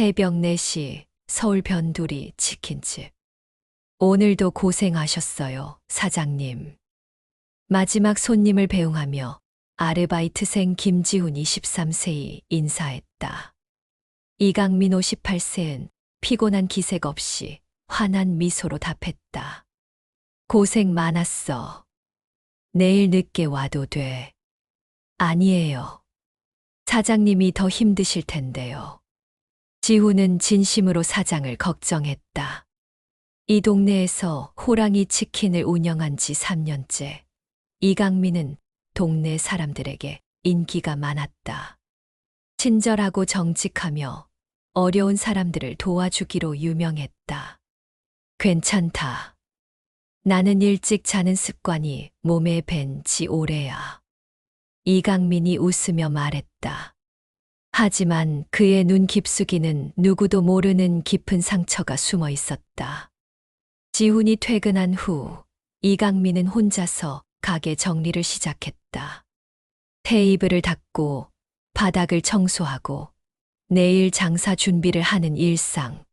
새벽 4시 서울 변두리 치킨집. 오늘도 고생하셨어요, 사장님. 마지막 손님을 배웅하며 아르바이트생 김지훈 23세이 인사했다. 이강민 58세는 피곤한 기색 없이 환한 미소로 답했다. 고생 많았어. 내일 늦게 와도 돼. 아니에요. 사장님이 더 힘드실 텐데요. 지훈은 진심으로 사장을 걱정했다. 이 동네에서 호랑이 치킨을 운영한 지 3년째. 이강민은 동네 사람들에게 인기가 많았다. 친절하고 정직하며 어려운 사람들을 도와주기로 유명했다. 괜찮다. 나는 일찍 자는 습관이 몸에 밴 지 오래야. 이강민이 웃으며 말했다. 하지만 그의 눈 깊숙이는 누구도 모르는 깊은 상처가 숨어 있었다. 지훈이 퇴근한 후 이강민은 혼자서 가게 정리를 시작했다. 테이블을 닦고 바닥을 청소하고 내일 장사 준비를 하는 일상.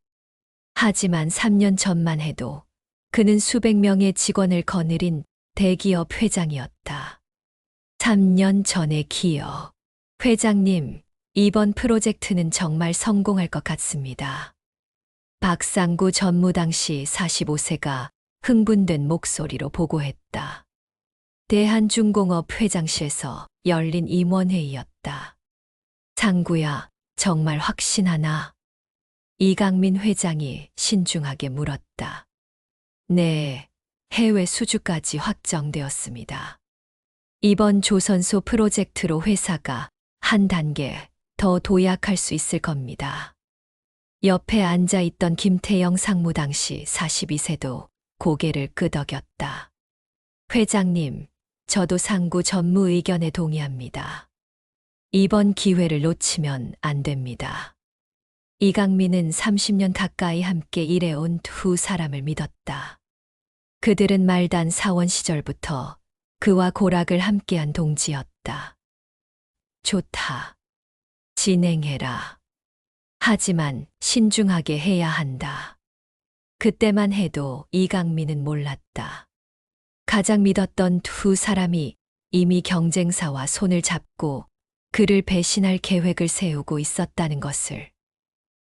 하지만 3년 전만 해도 그는 수백 명의 직원을 거느린 대기업 회장이었다. 3년 전의 기억. 회장님, 이번 프로젝트는 정말 성공할 것 같습니다. 박상구 전무당시 45세가 흥분된 목소리로 보고했다. 대한중공업 회장실에서 열린 임원회의였다. 상구야, 정말 확신하나? 이강민 회장이 신중하게 물었다. 네, 해외 수주까지 확정되었습니다. 이번 조선소 프로젝트로 회사가 한 단계 더 도약할 수 있을 겁니다. 옆에 앉아 있던 김태영 상무당시 42세도 고개를 끄덕였다. 회장님, 저도 상구 전무 의견에 동의합니다. 이번 기회를 놓치면 안 됩니다. 이강민은 30년 가까이 함께 일해온 두 사람을 믿었다. 그들은 말단 사원 시절부터 그와 고락을 함께한 동지였다. 좋다. 진행해라. 하지만 신중하게 해야 한다. 그때만 해도 이강민은 몰랐다. 가장 믿었던 두 사람이 이미 경쟁사와 손을 잡고 그를 배신할 계획을 세우고 있었다는 것을.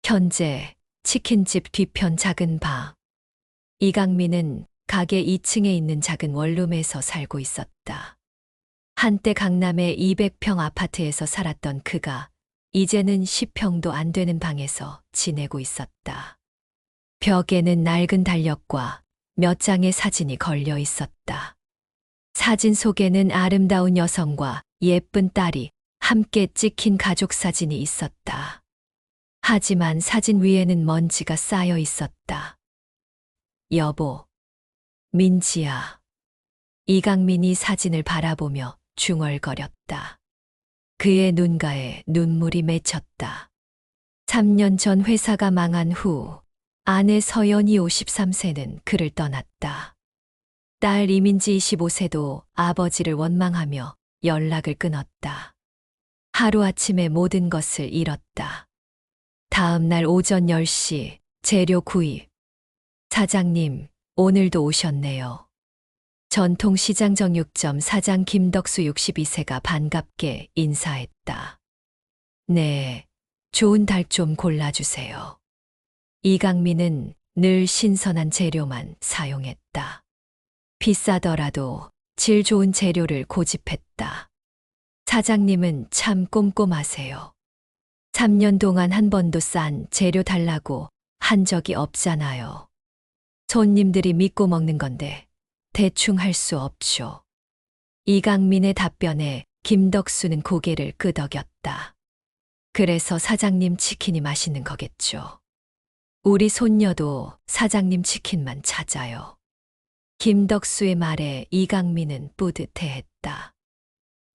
현재 치킨집 뒤편 작은 방. 이강민은 가게 2층에 있는 작은 원룸에서 살고 있었다. 한때 강남의 200평 아파트에서 살았던 그가 이제는 10평도 안 되는 방에서 지내고 있었다. 벽에는 낡은 달력과 몇 장의 사진이 걸려 있었다. 사진 속에는 아름다운 여성과 예쁜 딸이 함께 찍힌 가족 사진이 있었다. 하지만 사진 위에는 먼지가 쌓여 있었다. 여보, 민지야. 이강민이 사진을 바라보며 중얼거렸다. 그의 눈가에 눈물이 맺혔다. 3년 전 회사가 망한 후 아내 서연이 53세는 그를 떠났다. 딸 이민지 25세도 아버지를 원망하며 연락을 끊었다. 하루아침에 모든 것을 잃었다. 다음 날 오전 10시 재료 구입. 사장님, 오늘도 오셨네요. 전통시장 정육점 사장 김덕수 62세가 반갑게 인사했다. 네, 좋은 닭 좀 골라주세요. 이강민은 늘 신선한 재료만 사용했다. 비싸더라도 질 좋은 재료를 고집했다. 사장님은 참 꼼꼼하세요. 3년 동안 한 번도 싼 재료 달라고 한 적이 없잖아요. 손님들이 믿고 먹는 건데 대충 할 수 없죠. 이강민의 답변에 김덕수는 고개를 끄덕였다. 그래서 사장님 치킨이 맛있는 거겠죠. 우리 손녀도 사장님 치킨만 찾아요. 김덕수의 말에 이강민은 뿌듯해했다.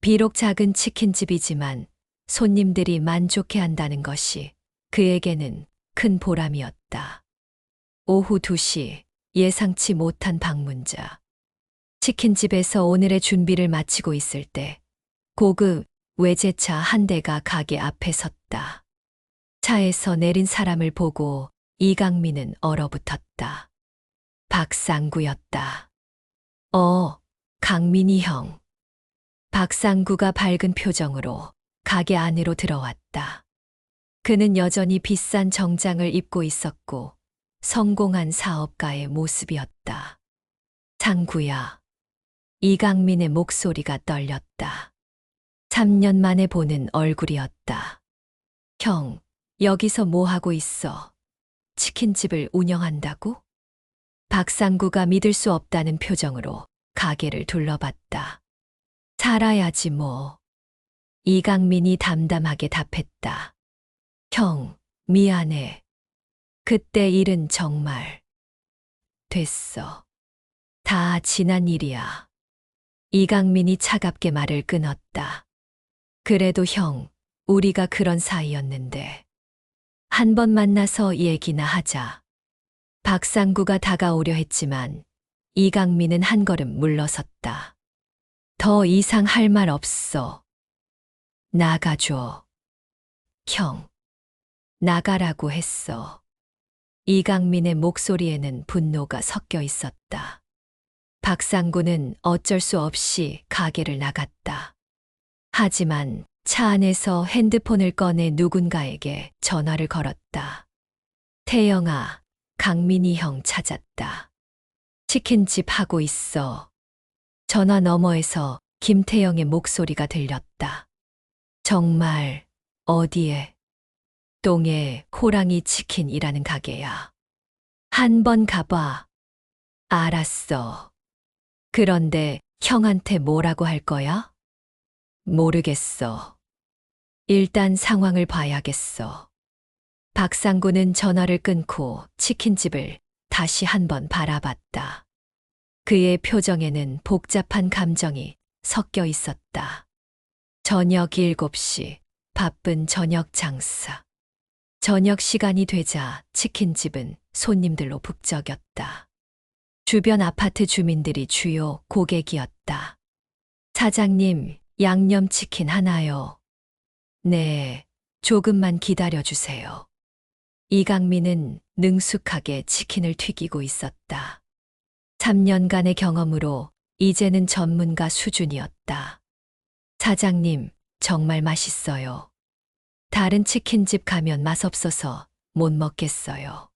비록 작은 치킨집이지만 손님들이 만족해 한다는 것이 그에게는 큰 보람이었다. 오후 2시 예상치 못한 방문자. 치킨집에서 오늘의 준비를 마치고 있을 때 고급 외제차 한 대가 가게 앞에 섰다. 차에서 내린 사람을 보고 이강민은 얼어붙었다. 박상구였다. 강민이 형. 박상구가 밝은 표정으로 가게 안으로 들어왔다. 그는 여전히 비싼 정장을 입고 있었고 성공한 사업가의 모습이었다. 상구야. 이강민의 목소리가 떨렸다. 3년 만에 보는 얼굴이었다. 형, 여기서 뭐 하고 있어? 치킨집을 운영한다고? 박상구가 믿을 수 없다는 표정으로 가게를 둘러봤다. 살아야지 뭐. 이강민이 담담하게 답했다. 형, 미안해. 그때 일은 정말. 됐어. 다 지난 일이야. 이강민이 차갑게 말을 끊었다. 그래도 형, 우리가 그런 사이였는데. 한 번 만나서 얘기나 하자. 박상구가 다가오려 했지만 이강민은 한 걸음 물러섰다. 더 이상 할 말 없어. 나가줘. 형, 나가라고 했어. 이강민의 목소리에는 분노가 섞여 있었다. 박상구는 어쩔 수 없이 가게를 나갔다. 하지만 차 안에서 핸드폰을 꺼내 누군가에게 전화를 걸었다. 태영아, 강민이 형 찾았다. 치킨집 하고 있어. 전화 너머에서 김태영의 목소리가 들렸다. 정말, 어디에? 동해 호랑이 치킨이라는 가게야. 한 번 가봐. 알았어. 그런데 형한테 뭐라고 할 거야? 모르겠어. 일단 상황을 봐야겠어. 박상구는 전화를 끊고 치킨집을 다시 한번 바라봤다. 그의 표정에는 복잡한 감정이 섞여 있었다. 저녁 7시, 바쁜 저녁 장사. 저녁 시간이 되자 치킨집은 손님들로 북적였다. 주변 아파트 주민들이 주요 고객이었다. 사장님, 양념치킨 하나요. 네, 조금만 기다려주세요. 이강민은 능숙하게 치킨을 튀기고 있었다. 3년간의 경험으로 이제는 전문가 수준이었다. 사장님, 정말 맛있어요. 다른 치킨집 가면 맛없어서 못 먹겠어요.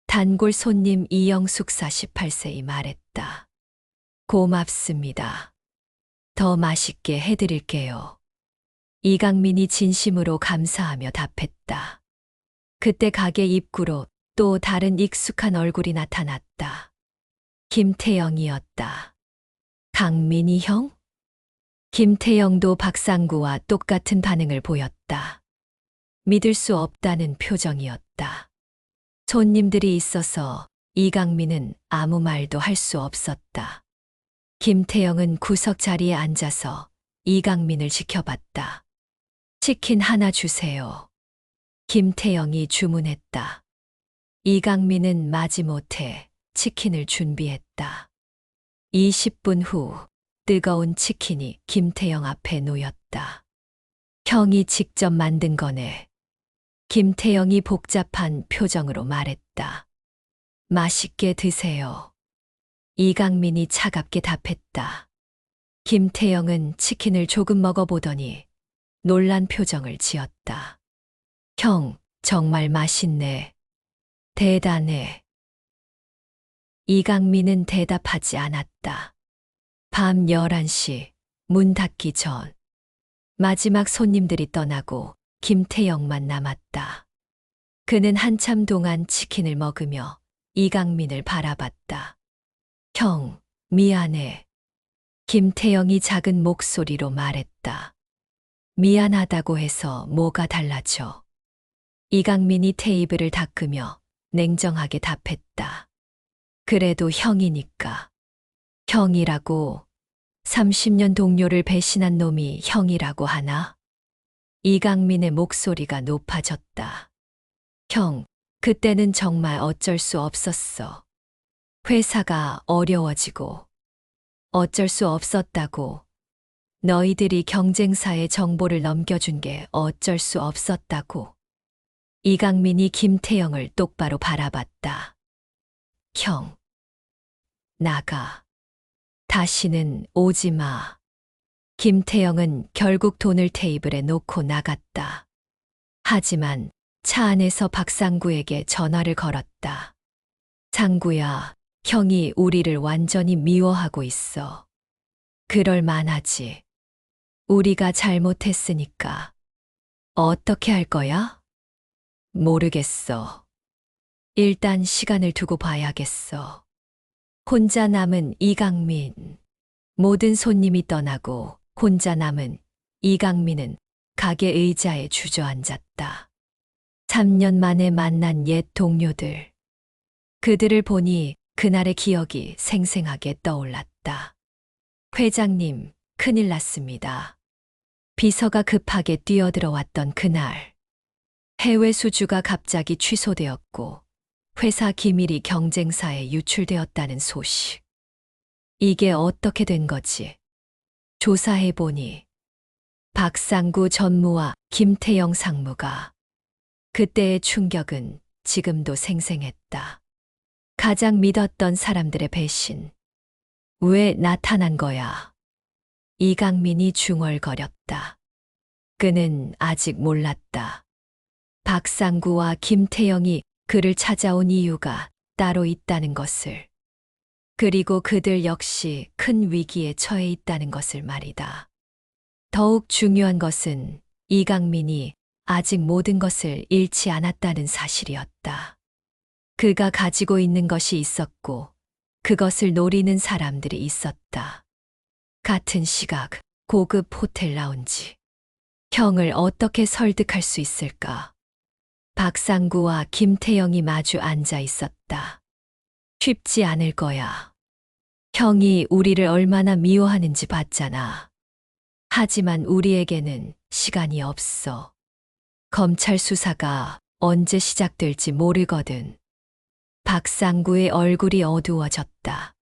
단골 손님 이영숙 48세이 말했다. 고맙습니다. 더 맛있게 해드릴게요. 이강민이 진심으로 감사하며 답했다. 그때 가게 입구로 또 다른 익숙한 얼굴이 나타났다. 김태영이었다. 강민이 형? 김태영도 박상구와 똑같은 반응을 보였다. 믿을 수 없다는 표정이었다. 손님들이 있어서 이강민은 아무 말도 할 수 없었다. 김태영은 구석 자리에 앉아서 이강민을 지켜봤다. 치킨 하나 주세요. 김태영이 주문했다. 이강민은 마지못해 치킨을 준비했다. 20분 후 뜨거운 치킨이 김태영 앞에 놓였다. 형이 직접 만든 거네. 김태영이 복잡한 표정으로 말했다. 맛있게 드세요. 이강민이 차갑게 답했다. 김태영은 치킨을 조금 먹어보더니 놀란 표정을 지었다. 형, 정말 맛있네. 대단해. 이강민은 대답하지 않았다. 밤 11시, 문 닫기 전. 마지막 손님들이 떠나고 김태영만 남았다. 그는 한참 동안 치킨을 먹으며 이강민을 바라봤다. 형, 미안해. 김태영이 작은 목소리로 말했다. 미안하다고 해서 뭐가 달라져. 이강민이 테이블을 닦으며 냉정하게 답했다. 그래도 형이니까. 형이라고 30년 동료를 배신한 놈이 형이라고 하나? 이강민의 목소리가 높아졌다. 형, 그때는 정말 어쩔 수 없었어. 회사가 어려워지고 어쩔 수 없었다고. 너희들이 경쟁사에 정보를 넘겨준 게 어쩔 수 없었다고. 이강민이 김태영을 똑바로 바라봤다. 형, 나가. 다시는 오지 마. 김태영은 결국 돈을 테이블에 놓고 나갔다. 하지만 차 안에서 박상구에게 전화를 걸었다. 상구야, 형이 우리를 완전히 미워하고 있어. 그럴 만하지. 우리가 잘못했으니까. 어떻게 할 거야? 모르겠어. 일단 시간을 두고 봐야겠어. 혼자 남은 이강민. 모든 손님이 떠나고 혼자 남은 이강민은 가게 의자에 주저앉았다. 3년 만에 만난 옛 동료들. 그들을 보니 그날의 기억이 생생하게 떠올랐다. 회장님, 큰일 났습니다. 비서가 급하게 뛰어들어왔던 그날. 해외 수주가 갑자기 취소되었고 회사 기밀이 경쟁사에 유출되었다는 소식. 이게 어떻게 된 거지? 조사해보니 박상구 전무와 김태영 상무가. 그때의 충격은 지금도 생생했다. 가장 믿었던 사람들의 배신. 왜 나타난 거야? 이강민이 중얼거렸다. 그는 아직 몰랐다. 박상구와 김태영이 그를 찾아온 이유가 따로 있다는 것을. 그리고 그들 역시 큰 위기에 처해 있다는 것을 말이다. 더욱 중요한 것은 이강민이 아직 모든 것을 잃지 않았다는 사실이었다. 그가 가지고 있는 것이 있었고 그것을 노리는 사람들이 있었다. 같은 시각, 고급 호텔 라운지. 형을 어떻게 설득할 수 있을까? 박상구와 김태영이 마주 앉아 있었다. 쉽지 않을 거야. 형이 우리를 얼마나 미워하는지 봤잖아. 하지만 우리에게는 시간이 없어. 검찰 수사가 언제 시작될지 모르거든. 박상구의 얼굴이 어두워졌다.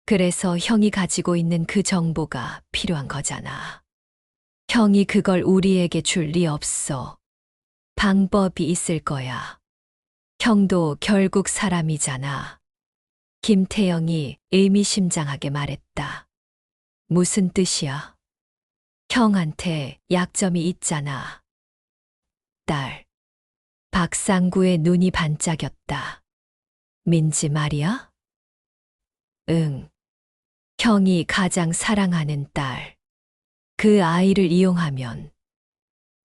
그래서 형이 가지고 있는 그 정보가 필요한 거잖아. 형이 그걸 우리에게 줄 리 없어. 방법이 있을 거야. 형도 결국 사람이잖아. 김태영이 의미심장하게 말했다. 무슨 뜻이야? 형한테 약점이 있잖아. 딸. 박상구의 눈이 반짝였다. 민지 말이야? 응. 형이 가장 사랑하는 딸. 그 아이를 이용하면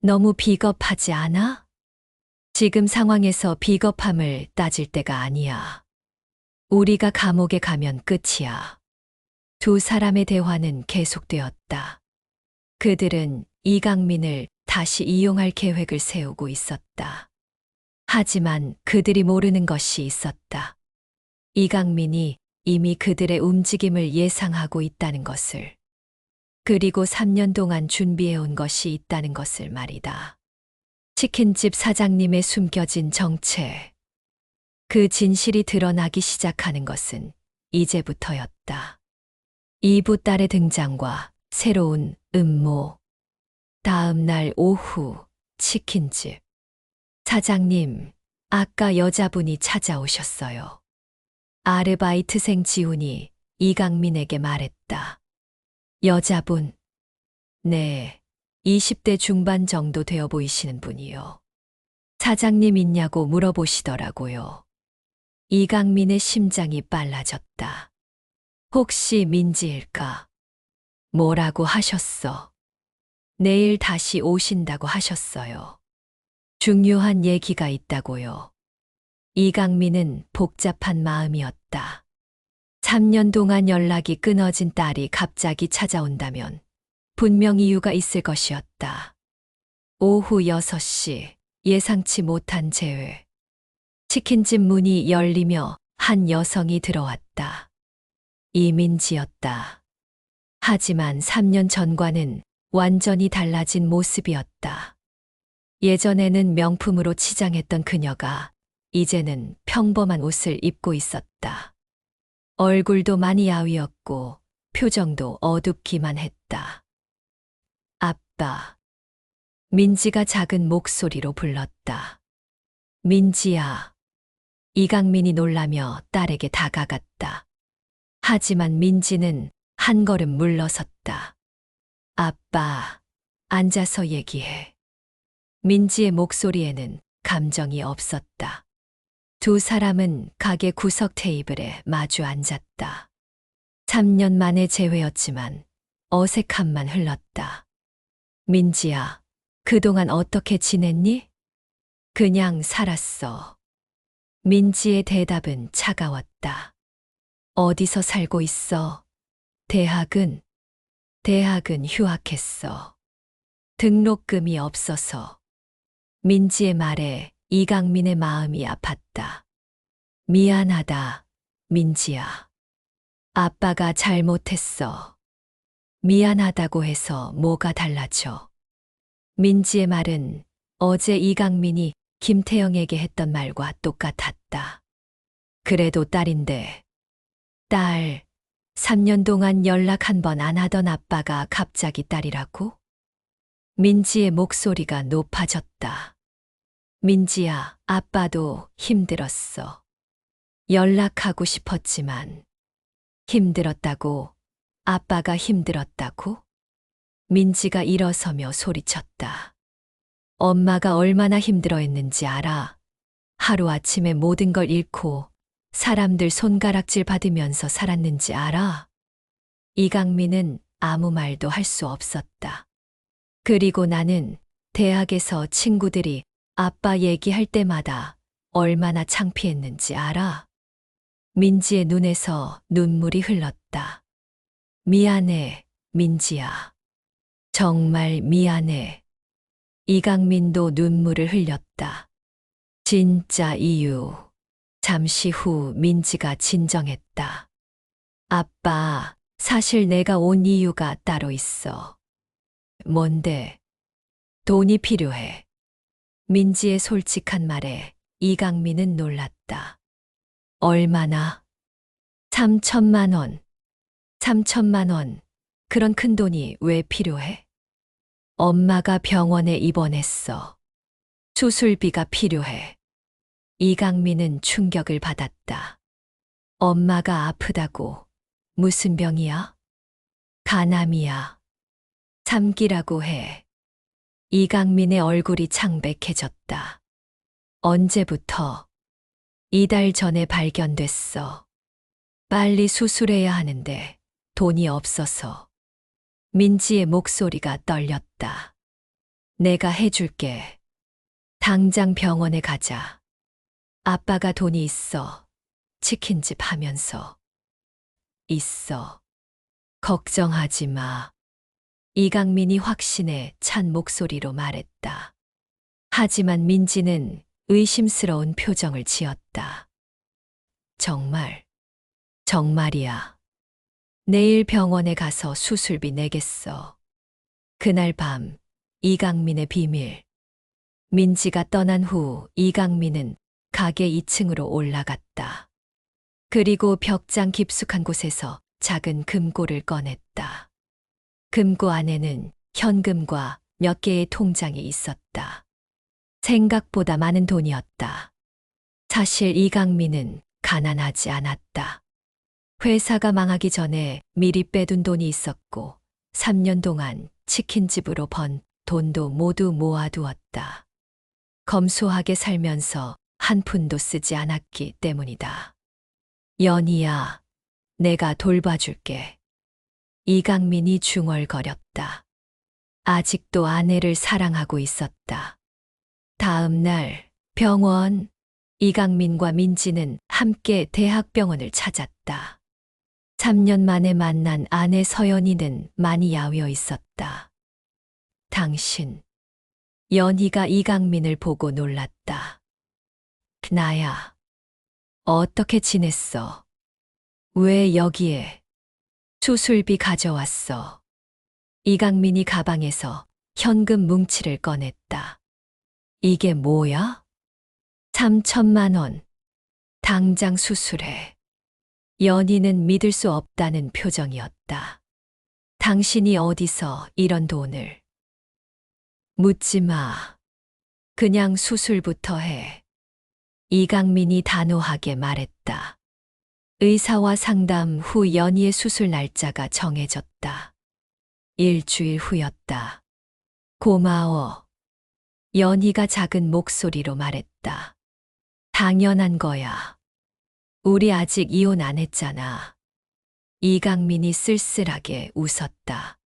너무 비겁하지 않아? 지금 상황에서 비겁함을 따질 때가 아니야. 우리가 감옥에 가면 끝이야. 두 사람의 대화는 계속되었다. 그들은 이강민을 다시 이용할 계획을 세우고 있었다. 하지만 그들이 모르는 것이 있었다. 이강민이 이미 그들의 움직임을 예상하고 있다는 것을. 그리고 3년 동안 준비해온 것이 있다는 것을 말이다. 치킨집 사장님의 숨겨진 정체. 그 진실이 드러나기 시작하는 것은 이제부터였다. 이부 딸의 등장과 새로운 음모. 다음 날 오후, 치킨집. 사장님, 아까 여자분이 찾아오셨어요. 아르바이트생 지훈이 이강민에게 말했다. 여자분? 네, 20대 중반 정도 되어 보이시는 분이요. 사장님 있냐고 물어보시더라고요. 이강민의 심장이 빨라졌다. 혹시 민지일까? 뭐라고 하셨어? 내일 다시 오신다고 하셨어요. 중요한 얘기가 있다고요. 이강민은 복잡한 마음이었다. 3년 동안 연락이 끊어진 딸이 갑자기 찾아온다면 분명 이유가 있을 것이었다. 오후 6시, 예상치 못한 재회. 치킨집 문이 열리며 한 여성이 들어왔다. 이민지였다. 하지만 3년 전과는 완전히 달라진 모습이었다. 예전에는 명품으로 치장했던 그녀가 이제는 평범한 옷을 입고 있었다. 얼굴도 많이 야위었고 표정도 어둡기만 했다. 아빠. 민지가 작은 목소리로 불렀다. 민지야. 이강민이 놀라며 딸에게 다가갔다. 하지만 민지는 한 걸음 물러섰다. 아빠, 앉아서 얘기해. 민지의 목소리에는 감정이 없었다. 두 사람은 가게 구석 테이블에 마주 앉았다. 3년 만의 재회였지만 어색함만 흘렀다. 민지야, 그동안 어떻게 지냈니? 그냥 살았어. 민지의 대답은 차가웠다. 어디서 살고 있어? 대학은 휴학했어. 등록금이 없어서. 민지의 말에 이강민의 마음이 아팠다. 미안하다, 민지야. 아빠가 잘못했어. 미안하다고 해서 뭐가 달라져. 민지의 말은 어제 이강민이 김태영에게 했던 말과 똑같았다. 그래도 딸인데. 딸, 3년 동안 연락 한 번 안 하던 아빠가 갑자기 딸이라고? 민지의 목소리가 높아졌다. 민지야, 아빠도 힘들었어. 연락하고 싶었지만 힘들었다고, 아빠가 힘들었다고? 민지가 일어서며 소리쳤다. 엄마가 얼마나 힘들어했는지 알아. 하루아침에 모든 걸 잃고 사람들 손가락질 받으면서 살았는지 알아. 이강민은 아무 말도 할 수 없었다. 그리고 나는 대학에서 친구들이 아빠 얘기할 때마다 얼마나 창피했는지 알아. 민지의 눈에서 눈물이 흘렀다. 미안해, 민지야. 정말 미안해. 이강민도 눈물을 흘렸다. 진짜 이유. 잠시 후 민지가 진정했다. 아빠, 사실 내가 온 이유가 따로 있어. 뭔데? 돈이 필요해. 민지의 솔직한 말에 이강민은 놀랐다. 얼마나? 3천만 원. 3천만 원. 그런 큰 돈이 왜 필요해? 엄마가 병원에 입원했어. 수술비가 필요해. 이강민은 충격을 받았다. 엄마가 아프다고. 무슨 병이야? 간암이야. 3기라고 해. 이강민의 얼굴이 창백해졌다. 언제부터? 2달 전에 발견됐어. 빨리 수술해야 하는데 돈이 없어서. 민지의 목소리가 떨렸다. 내가 해줄게. 당장 병원에 가자. 아빠가 돈이 있어. 치킨집 하면서. 있어. 걱정하지 마. 이강민이 확신에 찬 목소리로 말했다. 하지만 민지는 의심스러운 표정을 지었다. 정말, 정말이야. 내일 병원에 가서 수술비 내겠어. 그날 밤, 이강민의 비밀. 민지가 떠난 후 이강민은 가게 2층으로 올라갔다. 그리고 벽장 깊숙한 곳에서 작은 금고를 꺼냈다. 금고 안에는 현금과 몇 개의 통장이 있었다. 생각보다 많은 돈이었다. 사실 이강민은 가난하지 않았다. 회사가 망하기 전에 미리 빼둔 돈이 있었고 3년 동안 치킨집으로 번 돈도 모두 모아두었다. 검소하게 살면서 한 푼도 쓰지 않았기 때문이다. 연희야, 내가 돌봐줄게. 이강민이 중얼거렸다. 아직도 아내를 사랑하고 있었다. 다음 날 병원. 이강민과 민지는 함께 대학병원을 찾았다. 3년 만에 만난 아내 서연이는 많이 야위어 있었다. 당신. 연희가 이강민을 보고 놀랐다. 나야. 어떻게 지냈어? 왜 여기에? 수술비 가져왔어. 이강민이 가방에서 현금 뭉치를 꺼냈다. 이게 뭐야? 3천만 원. 당장 수술해. 연희는 믿을 수 없다는 표정이었다. 당신이 어디서 이런 돈을? 묻지 마. 그냥 수술부터 해. 이강민이 단호하게 말했다. 의사와 상담 후 연희의 수술 날짜가 정해졌다. 일주일 후였다. 고마워. 연희가 작은 목소리로 말했다. 당연한 거야. 우리 아직 이혼 안 했잖아. 이강민이 쓸쓸하게 웃었다.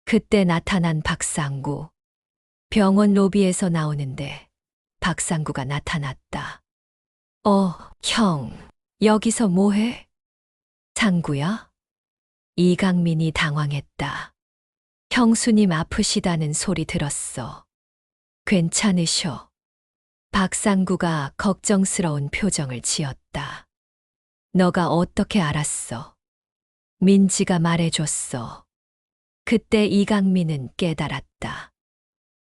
그때 나타난 박상구. 병원 로비에서 나오는데 박상구가 나타났다. 형, 여기서 뭐해? 상구야? 이강민이 당황했다. 형수님 아프시다는 소리 들었어. 괜찮으셔. 박상구가 걱정스러운 표정을 지었다. 너가 어떻게 알았어? 민지가 말해줬어. 그때 이강민은 깨달았다.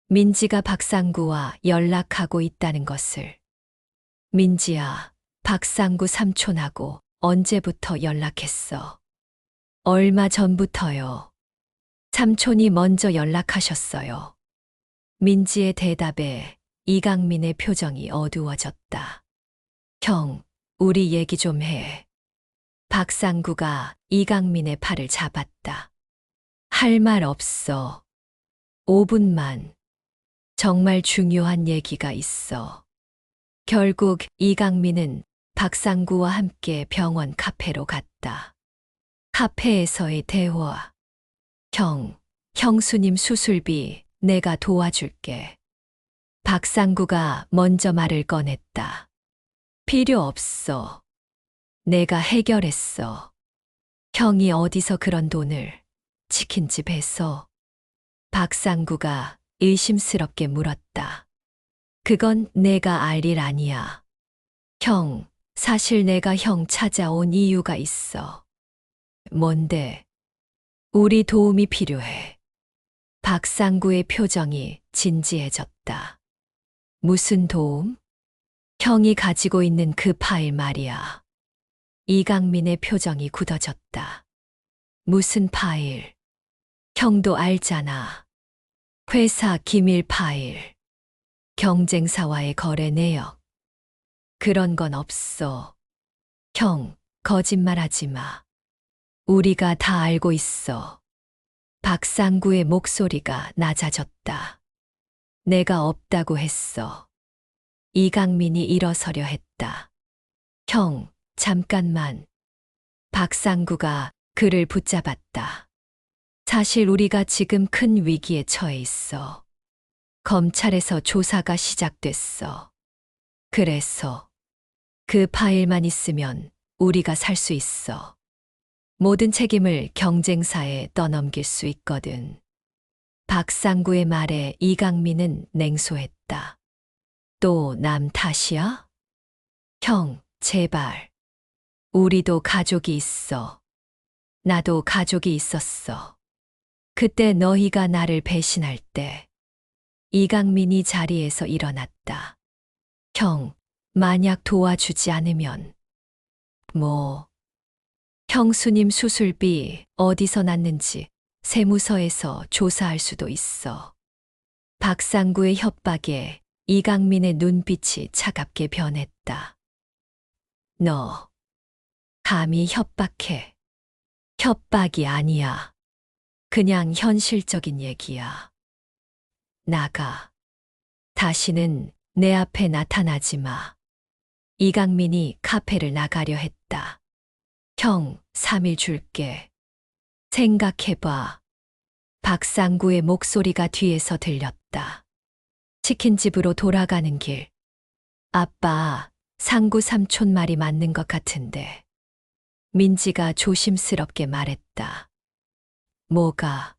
민지가 박상구와 연락하고 있다는 것을. 민지야, 박상구 삼촌하고 언제부터 연락했어? 얼마 전부터요. 삼촌이 먼저 연락하셨어요. 민지의 대답에 이강민의 표정이 어두워졌다. 형, 우리 얘기 좀 해. 박상구가 이강민의 팔을 잡았다. 할 말 없어. 5분만. 정말 중요한 얘기가 있어. 결국 이강민은 박상구와 함께 병원 카페로 갔다. 카페에서의 대화. 형수님 수술비 내가 도와줄게. 박상구가 먼저 말을 꺼냈다. 필요 없어. 내가 해결했어. 형이 어디서 그런 돈을 치킨집에서? 박상구가 의심스럽게 물었다. 그건 내가 알 일 아니야. 형, 사실 내가 형 찾아온 이유가 있어. 뭔데? 우리 도움이 필요해. 박상구의 표정이 진지해졌다. 무슨 도움? 형이 가지고 있는 그 파일 말이야. 이강민의 표정이 굳어졌다. 무슨 파일? 형도 알잖아. 회사 기밀 파일. 경쟁사와의 거래 내역. 그런 건 없어. 형, 거짓말하지 마. 우리가 다 알고 있어. 박상구의 목소리가 낮아졌다. 내가 없다고 했어. 이강민이 일어서려 했다. 형, 잠깐만. 박상구가 그를 붙잡았다. 사실 우리가 지금 큰 위기에 처해 있어. 검찰에서 조사가 시작됐어. 그래서 그 파일만 있으면 우리가 살 수 있어. 모든 책임을 경쟁사에 떠넘길 수 있거든. 박상구의 말에 이강민은 냉소했다. 또 남 탓이야? 형, 제발. 우리도 가족이 있어. 나도 가족이 있었어. 그때 너희가 나를 배신할 때 이강민이 자리에서 일어났다. 형, 만약 도와주지 않으면 형수님 수술비 어디서 났는지 세무서에서 조사할 수도 있어. 박상구의 협박에 이강민의 눈빛이 차갑게 변했다. 너 감히 협박해. 협박이 아니야. 그냥 현실적인 얘기야. 나가. 다시는 내 앞에 나타나지 마. 이강민이 카페를 나가려 했다. 형, 3일 줄게. 생각해봐. 박상구의 목소리가 뒤에서 들렸다. 치킨집으로 돌아가는 길. 아빠, 상구 삼촌 말이 맞는 것 같은데. 민지가 조심스럽게 말했다. 뭐가?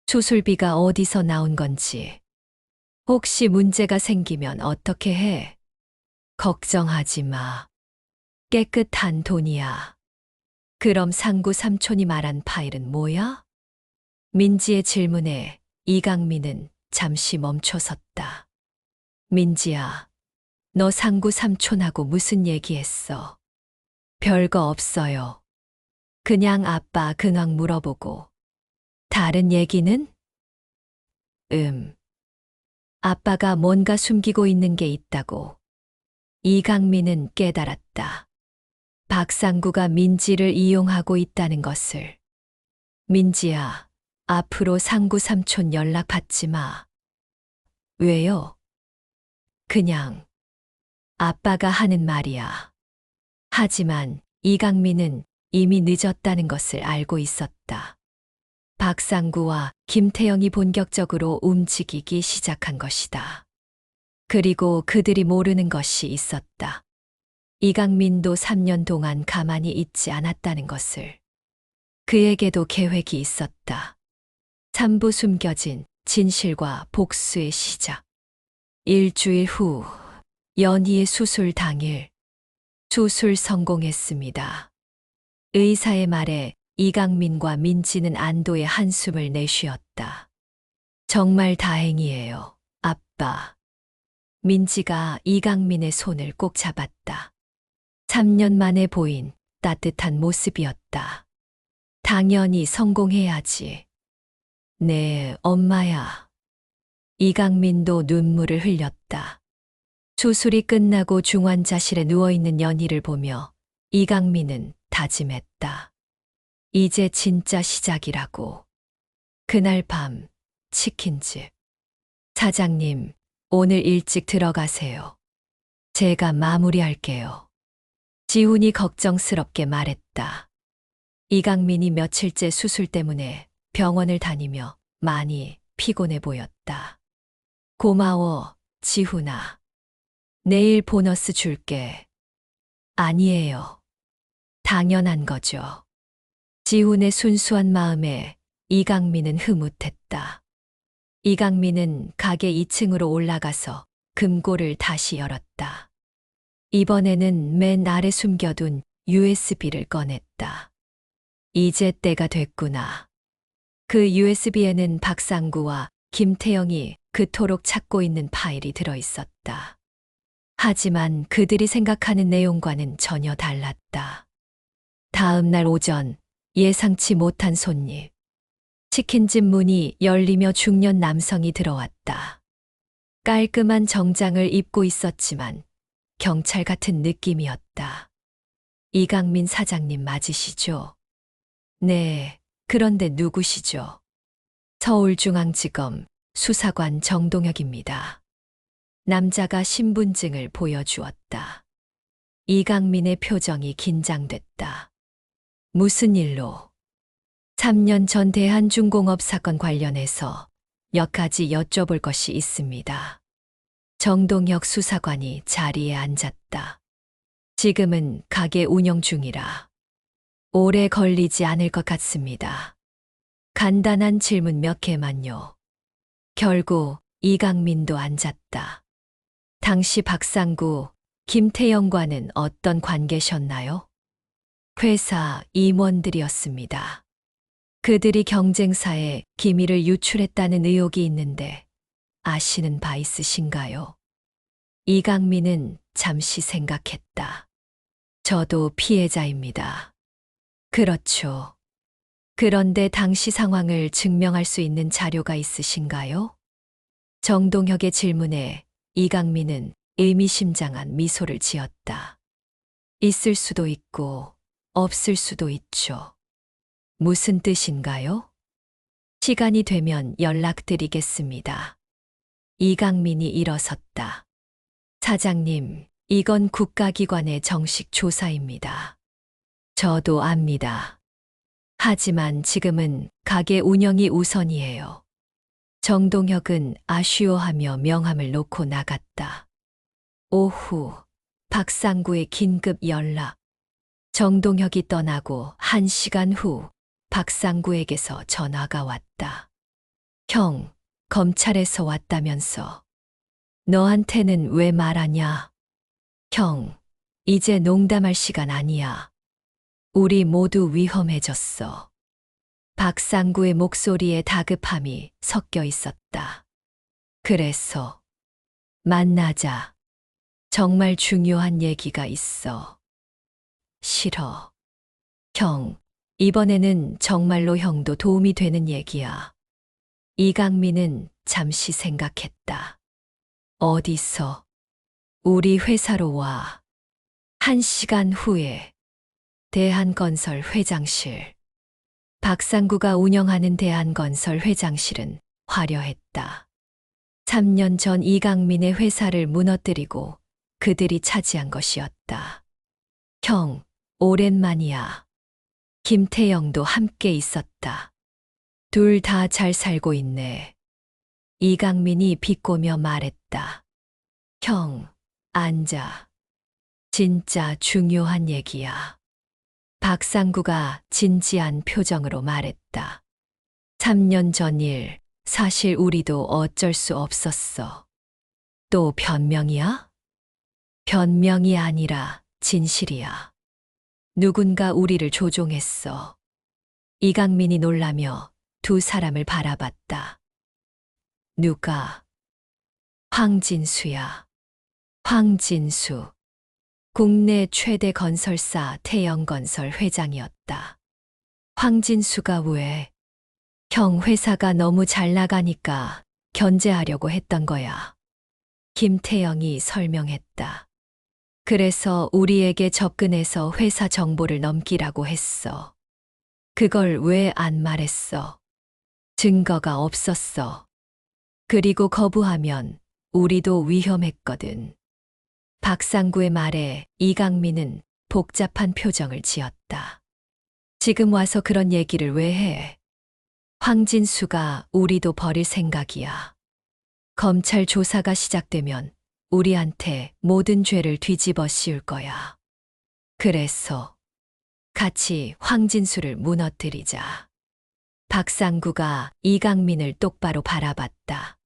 수술비가 어디서 나온 건지. 혹시 문제가 생기면 어떻게 해? 걱정하지 마. 깨끗한 돈이야. 그럼 상구 삼촌이 말한 파일은 뭐야? 민지의 질문에 이강민은 잠시 멈춰섰다. 민지야, 너 상구 삼촌하고 무슨 얘기했어? 별거 없어요. 그냥 아빠 근황 물어보고. 다른 얘기는? 아빠가 뭔가 숨기고 있는 게 있다고. 이강민은 깨달았다. 박상구가 민지를 이용하고 있다는 것을. 민지야, 앞으로 상구 삼촌 연락 받지 마. 왜요? 그냥 아빠가 하는 말이야. 하지만 이강민은 이미 늦었다는 것을 알고 있었다. 박상구와 김태영이 본격적으로 움직이기 시작한 것이다. 그리고 그들이 모르는 것이 있었다. 이강민도 3년 동안 가만히 있지 않았다는 것을. 그에게도 계획이 있었다. 3부 숨겨진 진실과 복수의 시작. 일주일 후, 연희의 수술 당일. 수술 성공했습니다. 의사의 말에 이강민과 민지는 안도의 한숨을 내쉬었다. 정말 다행이에요, 아빠. 민지가 이강민의 손을 꼭 잡았다. 3년 만에 보인 따뜻한 모습이었다. 당연히 성공해야지. 네, 엄마야. 이강민도 눈물을 흘렸다. 수술이 끝나고 중환자실에 누워있는 연희를 보며 이강민은 다짐했다. 이제 진짜 시작이라고. 그날 밤, 치킨집. 사장님, 오늘 일찍 들어가세요. 제가 마무리할게요. 지훈이 걱정스럽게 말했다. 이강민이 며칠째 수술 때문에 병원을 다니며 많이 피곤해 보였다. 고마워, 지훈아. 내일 보너스 줄게. 아니에요. 당연한 거죠. 지훈의 순수한 마음에 이강민은 흐뭇했다. 이강민은 가게 2층으로 올라가서 금고를 다시 열었다. 이번에는 맨 아래 숨겨둔 USB를 꺼냈다. 이제 때가 됐구나. 그 USB에는 박상구와 김태영이 그토록 찾고 있는 파일이 들어있었다. 하지만 그들이 생각하는 내용과는 전혀 달랐다. 다음 날 오전, 예상치 못한 손님. 치킨집 문이 열리며 중년 남성이 들어왔다. 깔끔한 정장을 입고 있었지만 경찰 같은 느낌이었다. 이강민 사장님 맞으시죠? 네, 그런데 누구시죠? 서울중앙지검 수사관 정동혁입니다. 남자가 신분증을 보여주었다. 이강민의 표정이 긴장됐다. 무슨 일로? 3년 전 대한중공업 사건 관련해서 몇 가지 여쭤볼 것이 있습니다. 정동혁 수사관이 자리에 앉았다. 지금은 가게 운영 중이라 오래 걸리지 않을 것 같습니다. 간단한 질문 몇 개만요. 결국 이강민도 앉았다. 당시 박상구, 김태영과는 어떤 관계셨나요? 회사 임원들이었습니다. 그들이 경쟁사에 기밀을 유출했다는 의혹이 있는데 아시는 바 있으신가요? 이강민은 잠시 생각했다. 저도 피해자입니다. 그렇죠. 그런데 당시 상황을 증명할 수 있는 자료가 있으신가요? 정동혁의 질문에 이강민은 의미심장한 미소를 지었다. 있을 수도 있고 없을 수도 있죠. 무슨 뜻인가요? 시간이 되면 연락드리겠습니다. 이강민이 일어섰다. 사장님, 이건 국가기관의 정식 조사입니다. 저도 압니다. 하지만 지금은 가게 운영이 우선이에요. 정동혁은 아쉬워하며 명함을 놓고 나갔다. 오후, 박상구의 긴급 연락. 정동혁이 떠나고 1시간 후 박상구에게서 전화가 왔다. 형, 검찰에서 왔다면서. 너한테는 왜 말하냐? 형, 이제 농담할 시간 아니야. 우리 모두 위험해졌어. 박상구의 목소리에 다급함이 섞여 있었다. 그래서 만나자. 정말 중요한 얘기가 있어. 싫어. 형, 이번에는 정말로 형도 도움이 되는 얘기야. 이강민은 잠시 생각했다. 어디서? 우리 회사로 와. 1시간 후에 대한건설 회장실. 박상구가 운영하는 대한건설 회장실은 화려했다. 3년 전 이강민의 회사를 무너뜨리고 그들이 차지한 것이었다. 형, 오랜만이야. 김태영도 함께 있었다. 둘 다 잘 살고 있네. 이강민이 비꼬며 말했다. 형, 앉아. 진짜 중요한 얘기야. 박상구가 진지한 표정으로 말했다. 3년 전 일, 사실 우리도 어쩔 수 없었어. 또 변명이야? 변명이 아니라 진실이야. 누군가 우리를 조종했어. 이강민이 놀라며 두 사람을 바라봤다. 누가? 황진수야. 황진수. 국내 최대 건설사 태영건설 회장이었다. 황진수가 왜? 형 회사가 너무 잘 나가니까 견제하려고 했던 거야. 김태영이 설명했다. 그래서 우리에게 접근해서 회사 정보를 넘기라고 했어. 그걸 왜 안 말했어? 증거가 없었어. 그리고 거부하면 우리도 위험했거든. 박상구의 말에 이강민은 복잡한 표정을 지었다. 지금 와서 그런 얘기를 왜 해? 황진수가 우리도 버릴 생각이야. 검찰 조사가 시작되면 우리한테 모든 죄를 뒤집어 씌울 거야. 그래서 같이 황진수를 무너뜨리자. 박상구가 이강민을 똑바로 바라봤다.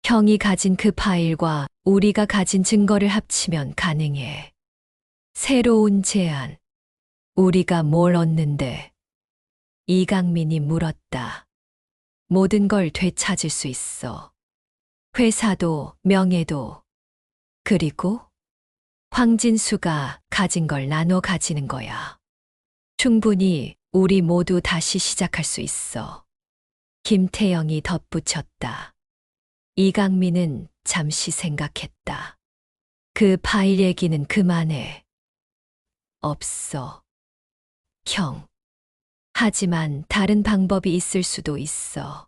형이 가진 그 파일과 우리가 가진 증거를 합치면 가능해. 새로운 제안. 우리가 뭘 얻는데? 이강민이 물었다. 모든 걸 되찾을 수 있어. 회사도 명예도. 그리고 황진수가 가진 걸 나눠 가지는 거야. 충분히 우리 모두 다시 시작할 수 있어. 김태영이 덧붙였다. 이강민은 잠시 생각했다. 그 파일 얘기는 그만해. 없어. 형. 하지만 다른 방법이 있을 수도 있어.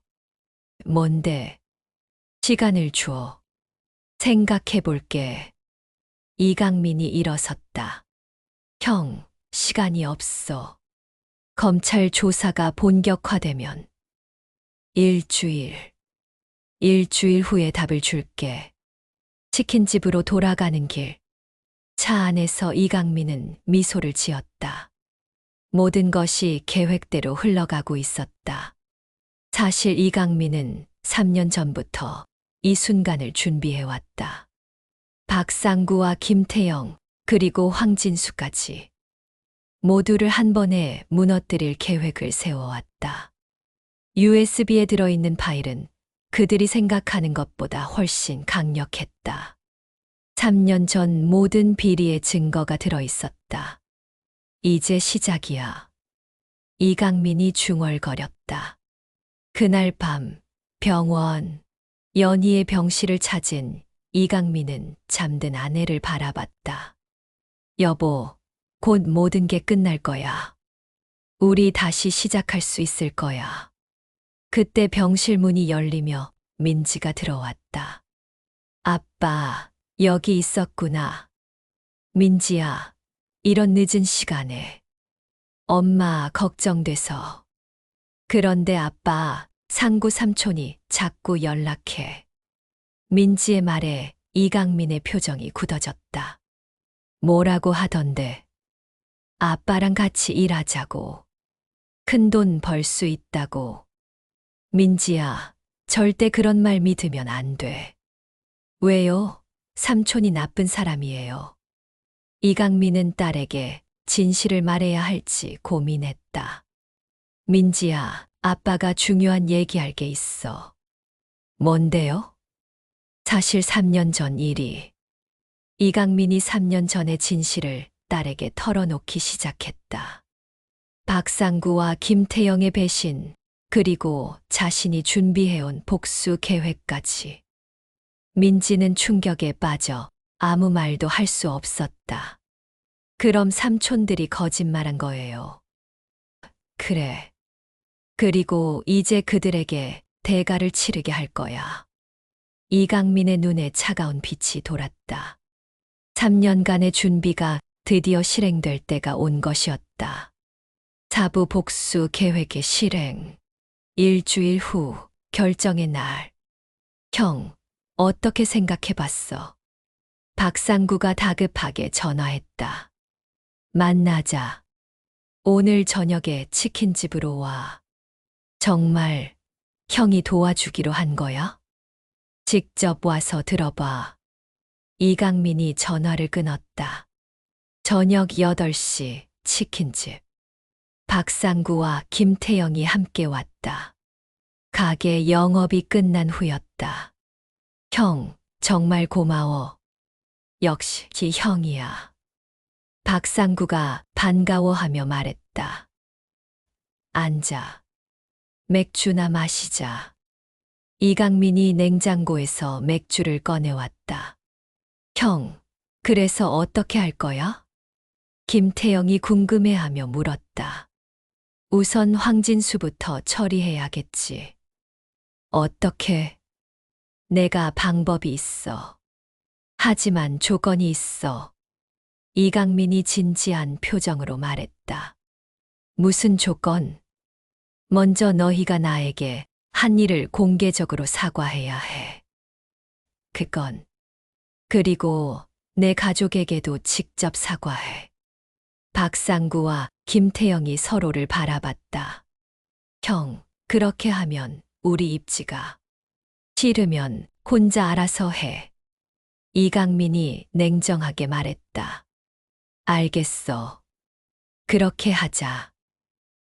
뭔데? 시간을 줘. 생각해 볼게. 이강민이 일어섰다. 형, 시간이 없어. 검찰 조사가 본격화되면 일주일 후에 답을 줄게. 치킨집으로 돌아가는 길. 차 안에서 이강민은 미소를 지었다. 모든 것이 계획대로 흘러가고 있었다. 사실 이강민은 3년 전부터 이 순간을 준비해왔다. 박상구와 김태영, 그리고 황진수까지 모두를 한 번에 무너뜨릴 계획을 세워왔다. USB에 들어있는 파일은 그들이 생각하는 것보다 훨씬 강력했다. 3년 전 모든 비리의 증거가 들어있었다. 이제 시작이야. 이강민이 중얼거렸다. 그날 밤 병원, 연희의 병실을 찾은 이강민은 잠든 아내를 바라봤다. 여보, 곧 모든 게 끝날 거야. 우리 다시 시작할 수 있을 거야. 그때 병실 문이 열리며 민지가 들어왔다. 아빠, 여기 있었구나. 민지야, 이런 늦은 시간에. 엄마 걱정돼서. 그런데 아빠, 상구 삼촌이 자꾸 연락해. 민지의 말에 이강민의 표정이 굳어졌다. 뭐라고 하던데? 아빠랑 같이 일하자고. 큰돈 벌 수 있다고. 민지야, 절대 그런 말 믿으면 안 돼. 왜요? 삼촌이 나쁜 사람이에요. 이강민은 딸에게 진실을 말해야 할지 고민했다. 민지야, 아빠가 중요한 얘기할 게 있어. 뭔데요? 사실 3년 전 일이. 이강민이 3년 전의 진실을 딸에게 털어놓기 시작했다. 박상구와 김태영의 배신, 그리고 자신이 준비해온 복수 계획까지. 민지는 충격에 빠져 아무 말도 할 수 없었다. 그럼 삼촌들이 거짓말한 거예요. 그래. 그리고 이제 그들에게 대가를 치르게 할 거야. 이강민의 눈에 차가운 빛이 돌았다. 3년간의 준비가 드디어 실행될 때가 온 것이었다. 사부 복수 계획의 실행. 일주일 후 결정의 날. 형, 어떻게 생각해 봤어? 박상구가 다급하게 전화했다. 만나자. 오늘 저녁에 치킨집으로 와. 정말 형이 도와주기로 한 거야? 직접 와서 들어봐. 이강민이 전화를 끊었다. 저녁 8시 치킨집. 박상구와 김태영이 함께 왔다. 가게 영업이 끝난 후였다. 형, 정말 고마워. 역시 형이야. 박상구가 반가워하며 말했다. 앉아. 맥주나 마시자. 이강민이 냉장고에서 맥주를 꺼내왔다. 형, 그래서 어떻게 할 거야? 김태영이 궁금해하며 물었다. 우선 황진수부터 처리해야겠지. 어떻게? 내가 방법이 있어. 하지만 조건이 있어. 이강민이 진지한 표정으로 말했다. 무슨 조건? 먼저 너희가 나에게 한 일을 공개적으로 사과해야 해. 그건. 그리고 내 가족에게도 직접 사과해. 박상구와 김태영이 서로를 바라봤다. 형, 그렇게 하면 우리 입지가. 싫으면 혼자 알아서 해. 이강민이 냉정하게 말했다. 알겠어. 그렇게 하자.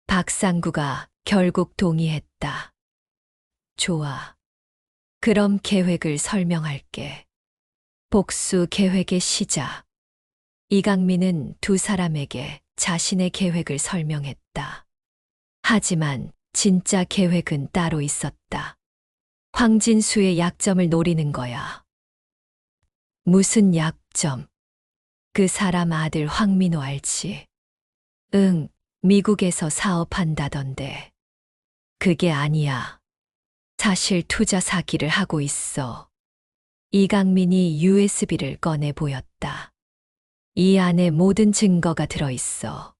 박상구가 결국 동의했다. 좋아. 그럼 계획을 설명할게. 복수 계획의 시작. 이강민은 두 사람에게 자신의 계획을 설명했다. 하지만 진짜 계획은 따로 있었다. 황진수의 약점을 노리는 거야. 무슨 약점? 그 사람 아들 황민호 알지? 응, 미국에서 사업한다던데. 그게 아니야. 사실 투자 사기를 하고 있어. 이강민이 USB를 꺼내 보였다. 이 안에 모든 증거가 들어있어.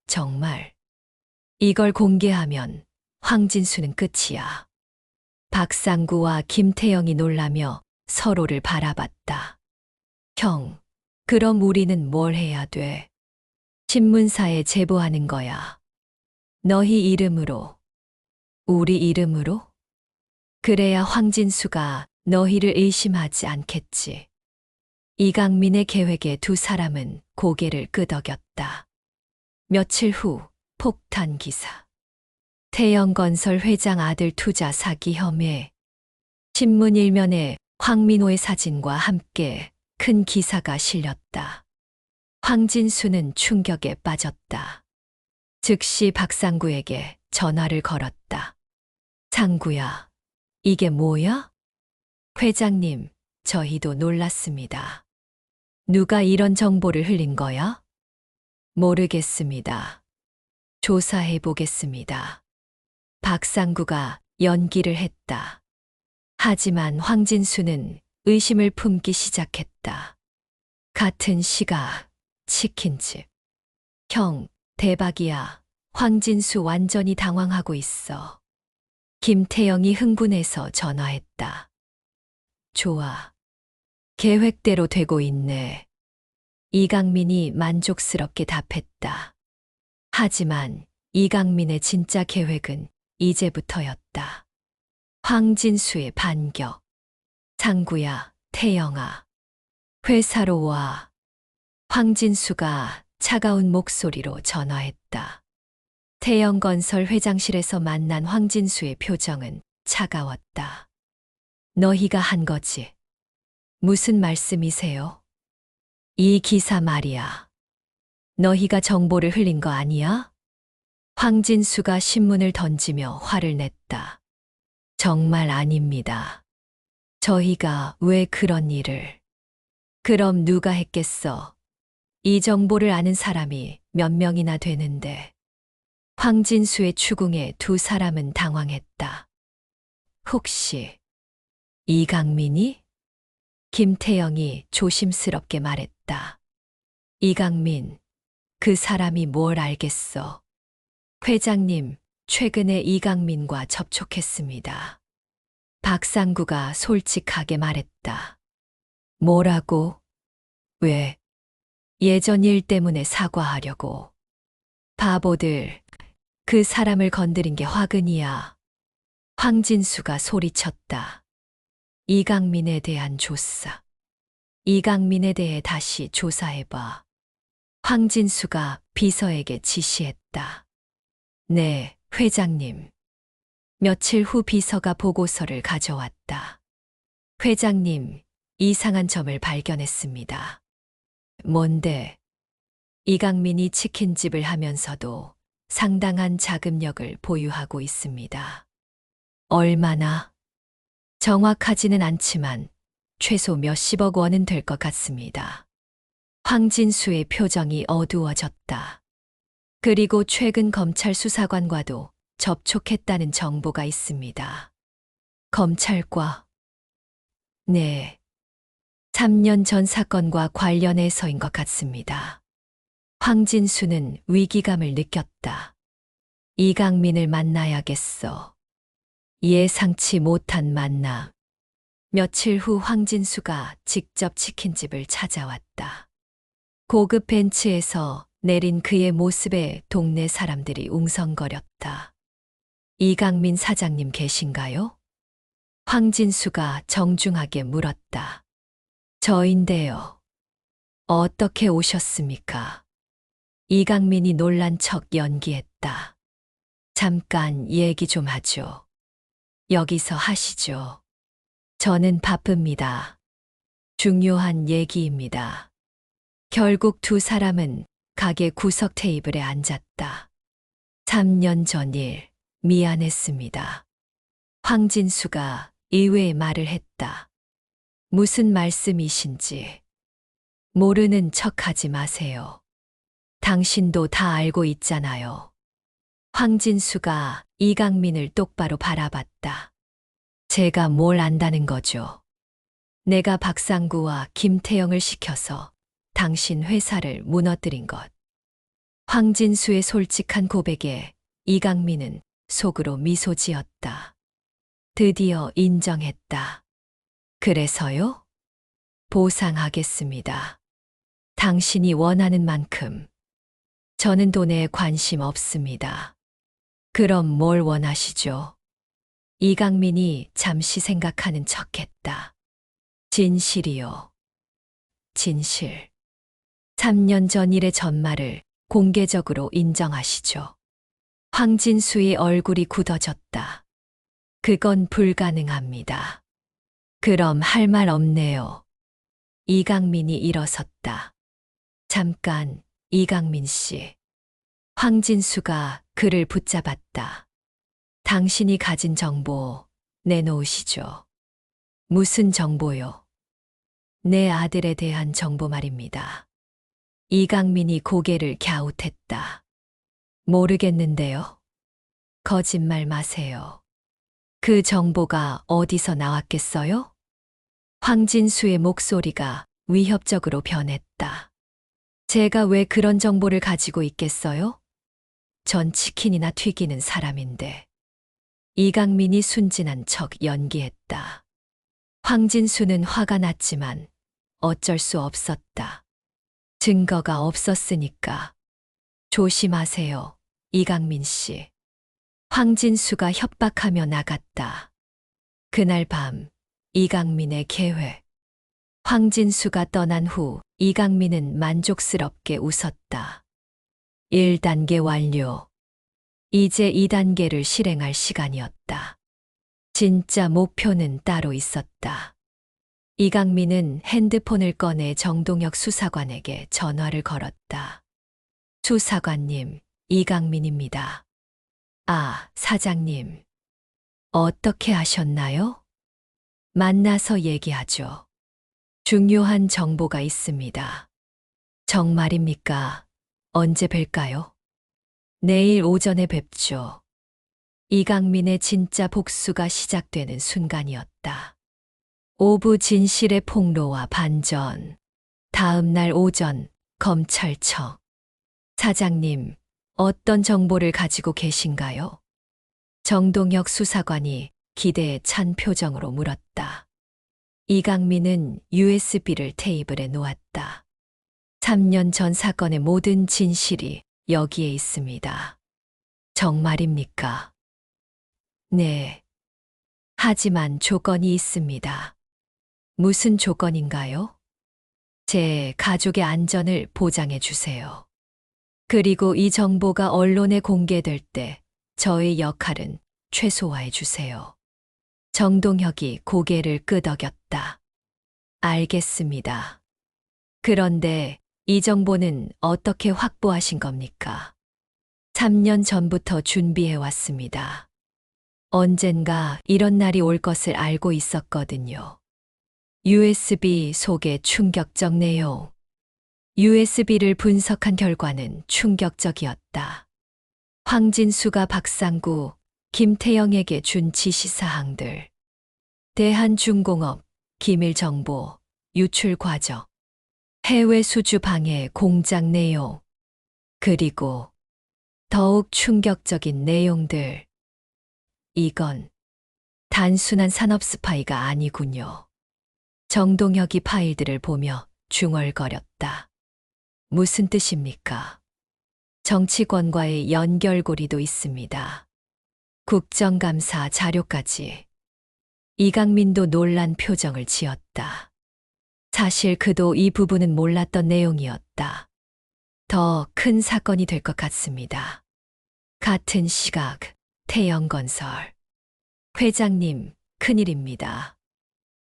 정말. 이걸 공개하면 황진수는 끝이야. 박상구와 김태영이 놀라며 서로를 바라봤다. 형, 그럼 우리는 뭘 해야 돼? 신문사에 제보하는 거야. 너희 이름으로. 우리 이름으로? 그래야 황진수가 너희를 의심하지 않겠지. 이강민의 계획에 두 사람은 고개를 끄덕였다. 며칠 후 폭탄 기사. 태영건설 회장 아들 투자 사기 혐의. 신문 일면에 황민호의 사진과 함께 큰 기사가 실렸다. 황진수는 충격에 빠졌다. 즉시 박상구에게 전화를 걸었다. 상구야, 이게 뭐야? 회장님, 저희도 놀랐습니다. 누가 이런 정보를 흘린 거야? 모르겠습니다. 조사해 보겠습니다. 박상구가 연기를 했다. 하지만 황진수는 의심을 품기 시작했다. 같은 시각, 치킨집. 형, 대박이야. 황진수 완전히 당황하고 있어. 김태영이 흥분해서 전화했다. 좋아. 계획대로 되고 있네. 이강민이 만족스럽게 답했다. 하지만 이강민의 진짜 계획은 이제부터였다. 황진수의 반격. 상구야, 태영아. 회사로 와. 황진수가 차가운 목소리로 전화했다. 태영건설 회장실에서 만난 황진수의 표정은 차가웠다. 너희가 한 거지. 무슨 말씀이세요? 이 기사 말이야. 너희가 정보를 흘린 거 아니야? 황진수가 신문을 던지며 화를 냈다. 정말 아닙니다. 저희가 왜 그런 일을. 그럼 누가 했겠어? 이 정보를 아는 사람이 몇 명이나 되는데. 황진수의 추궁에 두 사람은 당황했다. 혹시 이강민이? 김태영이 조심스럽게 말했다. 이강민, 그 사람이 뭘 알겠어? 회장님, 최근에 이강민과 접촉했습니다. 박상구가 솔직하게 말했다. 뭐라고? 왜? 예전 일 때문에 사과하려고. 바보들, 그 사람을 건드린 게 화근이야. 황진수가 소리쳤다. 이강민에 대한 조사. 이강민에 대해 다시 조사해봐. 황진수가 비서에게 지시했다. 네, 회장님. 며칠 후 비서가 보고서를 가져왔다. 회장님, 이상한 점을 발견했습니다. 뭔데? 이강민이 치킨집을 하면서도 상당한 자금력을 보유하고 있습니다. 얼마나? 정확하지는 않지만 최소 몇십억 원은 될 것 같습니다. 황진수의 표정이 어두워졌다. 그리고 최근 검찰 수사관과도 접촉했다는 정보가 있습니다. 검찰과? 네. 3년 전 사건과 관련해서인 것 같습니다. 황진수는 위기감을 느꼈다. 이강민을 만나야겠어. 예상치 못한 만남. 며칠 후 황진수가 직접 치킨집을 찾아왔다. 고급 벤츠에서 내린 그의 모습에 동네 사람들이 웅성거렸다. 이강민 사장님 계신가요? 황진수가 정중하게 물었다. 저인데요. 어떻게 오셨습니까? 이강민이 놀란 척 연기했다. 잠깐 얘기 좀 하죠. 여기서 하시죠. 저는 바쁩니다. 중요한 얘기입니다. 결국 두 사람은 가게 구석 테이블에 앉았다. 3년 전 일, 미안했습니다. 황진수가 의외의 말을 했다. 무슨 말씀이신지. 모르는 척하지 마세요. 당신도 다 알고 있잖아요. 황진수가 이강민을 똑바로 바라봤다. 제가 뭘 안다는 거죠? 내가 박상구와 김태영을 시켜서 당신 회사를 무너뜨린 것. 황진수의 솔직한 고백에 이강민은 속으로 미소 지었다. 드디어 인정했다. 그래서요? 보상하겠습니다. 당신이 원하는 만큼. 저는 돈에 관심 없습니다. 그럼 뭘 원하시죠? 이강민이 잠시 생각하는 척했다. 진실이요. 진실. 3년 전 일의 전말을 공개적으로 인정하시죠. 황진수의 얼굴이 굳어졌다. 그건 불가능합니다. 그럼 할 말 없네요. 이강민이 일어섰다. 잠깐, 이강민 씨. 황진수가 그를 붙잡았다. 당신이 가진 정보 내놓으시죠. 무슨 정보요? 내 아들에 대한 정보 말입니다. 이강민이 고개를 갸웃했다. 모르겠는데요. 거짓말 마세요. 그 정보가 어디서 나왔겠어요? 황진수의 목소리가 위협적으로 변했다. 제가 왜 그런 정보를 가지고 있겠어요? 전 치킨이나 튀기는 사람인데. 이강민이 순진한 척 연기했다. 황진수는 화가 났지만 어쩔 수 없었다. 증거가 없었으니까. 조심하세요, 이강민 씨. 황진수가 협박하며 나갔다. 그날 밤, 이강민의 계획. 황진수가 떠난 후 이강민은 만족스럽게 웃었다. 1단계 완료. 이제 2단계를 실행할 시간이었다. 진짜 목표는 따로 있었다. 이강민은 핸드폰을 꺼내 정동혁 수사관에게 전화를 걸었다. 수사관님, 이강민입니다. 아, 사장님. 어떻게 하셨나요? 만나서 얘기하죠. 중요한 정보가 있습니다. 정말입니까? 언제 뵐까요? 내일 오전에 뵙죠. 이강민의 진짜 복수가 시작되는 순간이었다. 오부 진실의 폭로와 반전. 다음 날 오전 검찰청. 사장님, 어떤 정보를 가지고 계신가요? 정동혁 수사관이 기대에 찬 표정으로 물었다. 이강민은 USB를 테이블에 놓았다. 3년 전 사건의 모든 진실이 여기에 있습니다. 정말입니까? 네. 하지만 조건이 있습니다. 무슨 조건인가요? 제 가족의 안전을 보장해 주세요. 그리고 이 정보가 언론에 공개될 때 저의 역할은 최소화해 주세요. 정동혁이 고개를 끄덕였다. 알겠습니다. 그런데 이 정보는 어떻게 확보하신 겁니까? 3년 전부터 준비해 왔습니다. 언젠가 이런 날이 올 것을 알고 있었거든요. USB 속의 충격적 내용. USB를 분석한 결과는 충격적이었다. 황진수가 박상구, 김태영에게 준 지시사항들. 대한중공업, 기밀정보, 유출 과정. 해외 수주 방해 공작 내용. 그리고 더욱 충격적인 내용들. 이건 단순한 산업 스파이가 아니군요. 정동혁이 파일들을 보며 중얼거렸다. 무슨 뜻입니까? 정치권과의 연결고리도 있습니다. 국정감사 자료까지. 이강민도 놀란 표정을 지었다. 사실 그도 이 부분은 몰랐던 내용이었다. 더 큰 사건이 될 것 같습니다. 같은 시각, 태영건설. 회장님, 큰일입니다.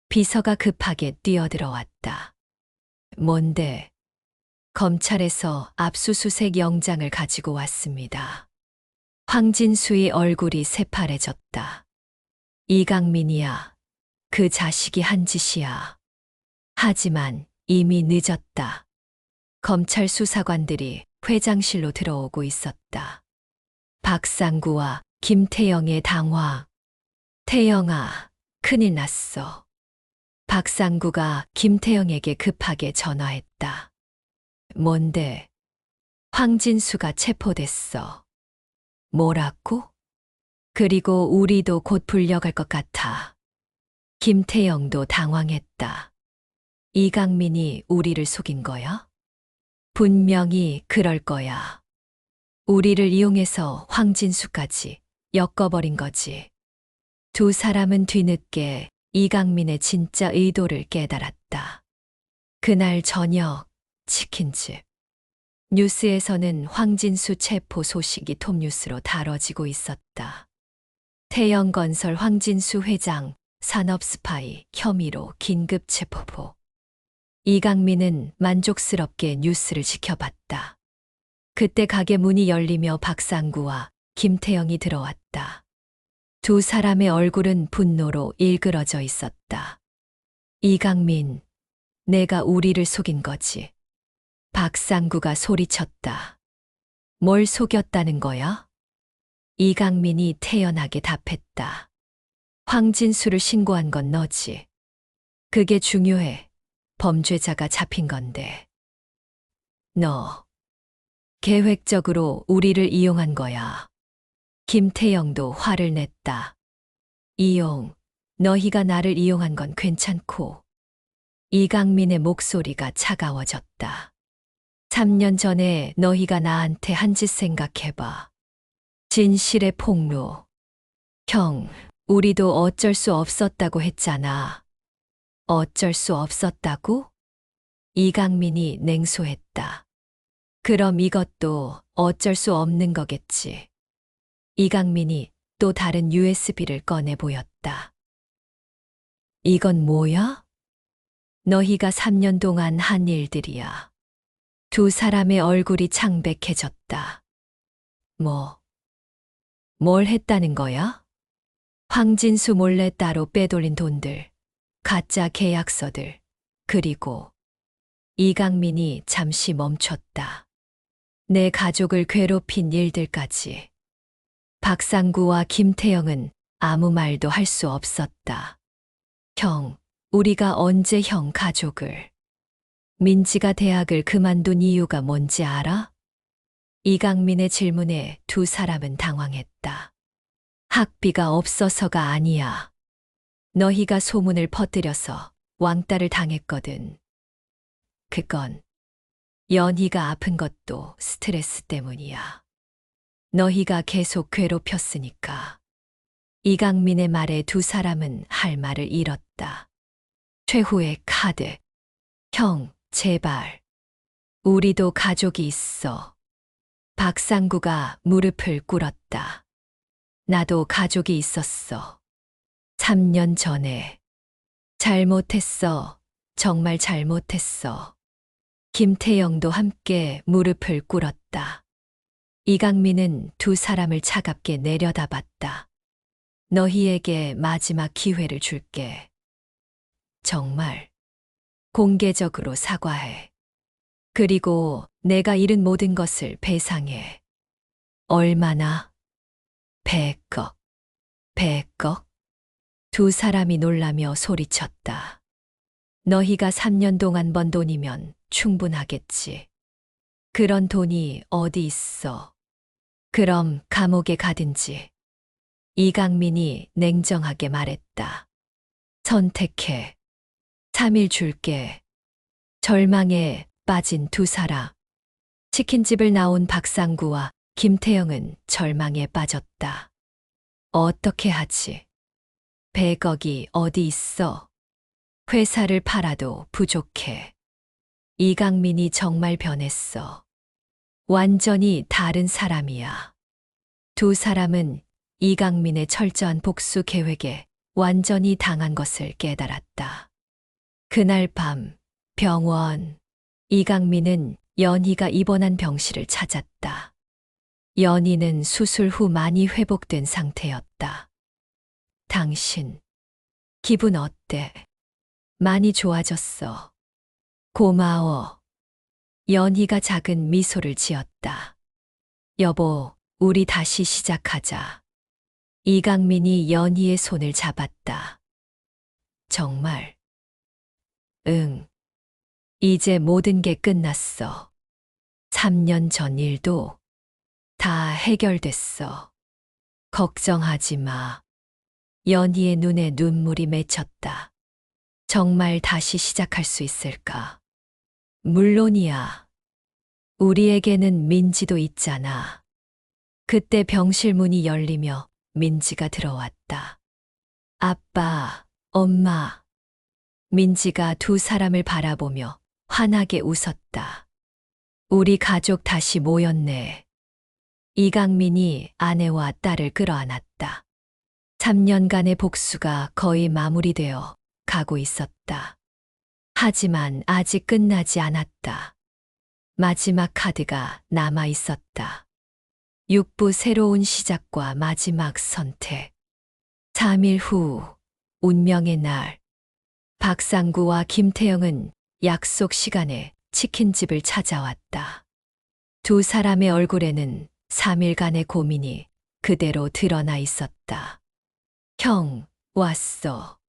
비서가 급하게 뛰어들어왔다. 뭔데? 검찰에서 압수수색 영장을 가지고 왔습니다. 황진수의 얼굴이 새파래졌다. 이강민이야. 그 자식이 한 짓이야. 하지만 이미 늦었다. 검찰 수사관들이 회장실로 들어오고 있었다. 박상구와 김태영의 당황. 태영아, 큰일 났어. 박상구가 김태영에게 급하게 전화했다. 뭔데? 황진수가 체포됐어. 뭐라고? 그리고 우리도 곧 불려갈 것 같아. 김태영도 당황했다. 이강민이 우리를 속인 거야? 분명히 그럴 거야. 우리를 이용해서 황진수까지 엮어버린 거지. 두 사람은 뒤늦게 이강민의 진짜 의도를 깨달았다. 그날 저녁 치킨집. 뉴스에서는 황진수 체포 소식이 톱뉴스로 다뤄지고 있었다. 태영건설 황진수 회장 산업 스파이 혐의로 긴급 체포보. 이강민은 만족스럽게 뉴스를 지켜봤다. 그때 가게 문이 열리며 박상구와 김태영이 들어왔다. 두 사람의 얼굴은 분노로 일그러져 있었다. 이강민, 내가 우리를 속인 거지. 박상구가 소리쳤다. 뭘 속였다는 거야? 이강민이 태연하게 답했다. 황진수를 신고한 건 너지. 그게 중요해. 범죄자가 잡힌 건데. 너, 계획적으로 우리를 이용한 거야. 김태영도 화를 냈다. 이용, 너희가 나를 이용한 건 괜찮고. 이강민의 목소리가 차가워졌다. 3년 전에 너희가 나한테 한 짓 생각해봐. 진실의 폭로. 형, 우리도 어쩔 수 없었다고 했잖아. 어쩔 수 없었다고? 이강민이 냉소했다. 그럼 이것도 어쩔 수 없는 거겠지. 이강민이 또 다른 USB를 꺼내 보였다. 이건 뭐야? 너희가 3년 동안 한 일들이야. 두 사람의 얼굴이 창백해졌다. 뭘 했다는 거야? 황진수 몰래 따로 빼돌린 돈들, 가짜 계약서들, 그리고 이강민이 잠시 멈췄다. 내 가족을 괴롭힌 일들까지. 박상구와 김태영은 아무 말도 할 수 없었다. 형, 우리가 언제 형 가족을? 민지가 대학을 그만둔 이유가 뭔지 알아? 이강민의 질문에 두 사람은 당황했다. 학비가 없어서가 아니야. 너희가 소문을 퍼뜨려서 왕따를 당했거든. 그건 연희가 아픈 것도 스트레스 때문이야. 너희가 계속 괴롭혔으니까. 이강민의 말에 두 사람은 할 말을 잃었다. 최후의 카드. 형, 제발. 우리도 가족이 있어. 박상구가 무릎을 꿇었다. 나도 가족이 있었어. 3년 전에. 잘못했어. 정말 잘못했어. 김태영도 함께 무릎을 꿇었다. 이강민은 두 사람을 차갑게 내려다봤다. 너희에게 마지막 기회를 줄게. 정말 공개적으로 사과해. 그리고 내가 잃은 모든 것을 배상해. 얼마나? 100억. 100억? 두 사람이 놀라며 소리쳤다. 너희가 3년 동안 번 돈이면 충분하겠지. 그런 돈이 어디 있어. 그럼 감옥에 가든지. 이강민이 냉정하게 말했다. 선택해. 3일 줄게. 절망에 빠진 두 사람. 치킨집을 나온 박상구와 김태영은 절망에 빠졌다. 어떻게 하지? 100억이 어디 있어? 회사를 팔아도 부족해. 이강민이 정말 변했어. 완전히 다른 사람이야. 두 사람은 이강민의 철저한 복수 계획에 완전히 당한 것을 깨달았다. 그날 밤 병원. 이강민은 연희가 입원한 병실을 찾았다. 연희는 수술 후 많이 회복된 상태였다. 당신, 기분 어때? 많이 좋아졌어. 고마워. 연희가 작은 미소를 지었다. 여보, 우리 다시 시작하자. 이강민이 연희의 손을 잡았다. 정말? 응. 이제 모든 게 끝났어. 3년 전 일도 다 해결됐어. 걱정하지 마. 연희의 눈에 눈물이 맺혔다. 정말 다시 시작할 수 있을까? 물론이야. 우리에게는 민지도 있잖아. 그때 병실 문이 열리며 민지가 들어왔다. 아빠, 엄마. 민지가 두 사람을 바라보며 환하게 웃었다. 우리 가족 다시 모였네. 이강민이 아내와 딸을 끌어안았다. 3년간의 복수가 거의 마무리되어 가고 있었다. 하지만 아직 끝나지 않았다. 마지막 카드가 남아 있었다. 6부 새로운 시작과 마지막 선택. 3일 후, 운명의 날. 박상구와 김태영은 약속 시간에 치킨집을 찾아왔다. 두 사람의 얼굴에는 3일간의 고민이 그대로 드러나 있었다. 형, 왔어.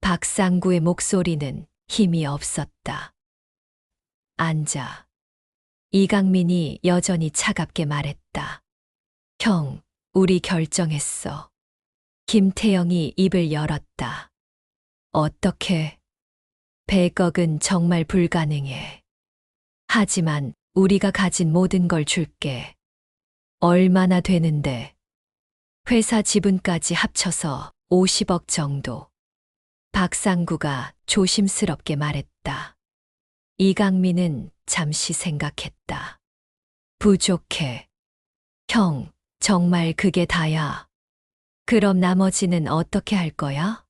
박상구의 목소리는 힘이 없었다. 앉아. 이강민이 여전히 차갑게 말했다. 형, 우리 결정했어. 김태영이 입을 열었다. 어떻게? 100억은 정말 불가능해. 하지만 우리가 가진 모든 걸 줄게. 얼마나 되는데? 회사 지분까지 합쳐서 50억 정도. 박상구가 조심스럽게 말했다. 이강민은 잠시 생각했다. 부족해. 형, 정말 그게 다야. 그럼 나머지는 어떻게 할 거야?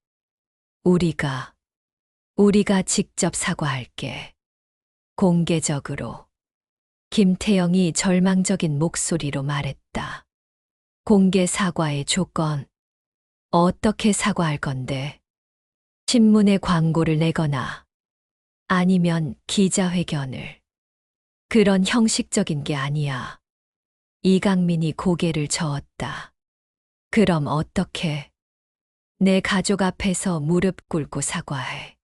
우리가 직접 사과할게. 공개적으로. 김태영이 절망적인 목소리로 말했다. 공개 사과의 조건. 어떻게 사과할 건데? 신문에 광고를 내거나 아니면 기자회견을. 그런 형식적인 게 아니야. 이강민이 고개를 저었다. 그럼 어떻게? 내 가족 앞에서 무릎 꿇고 사과해.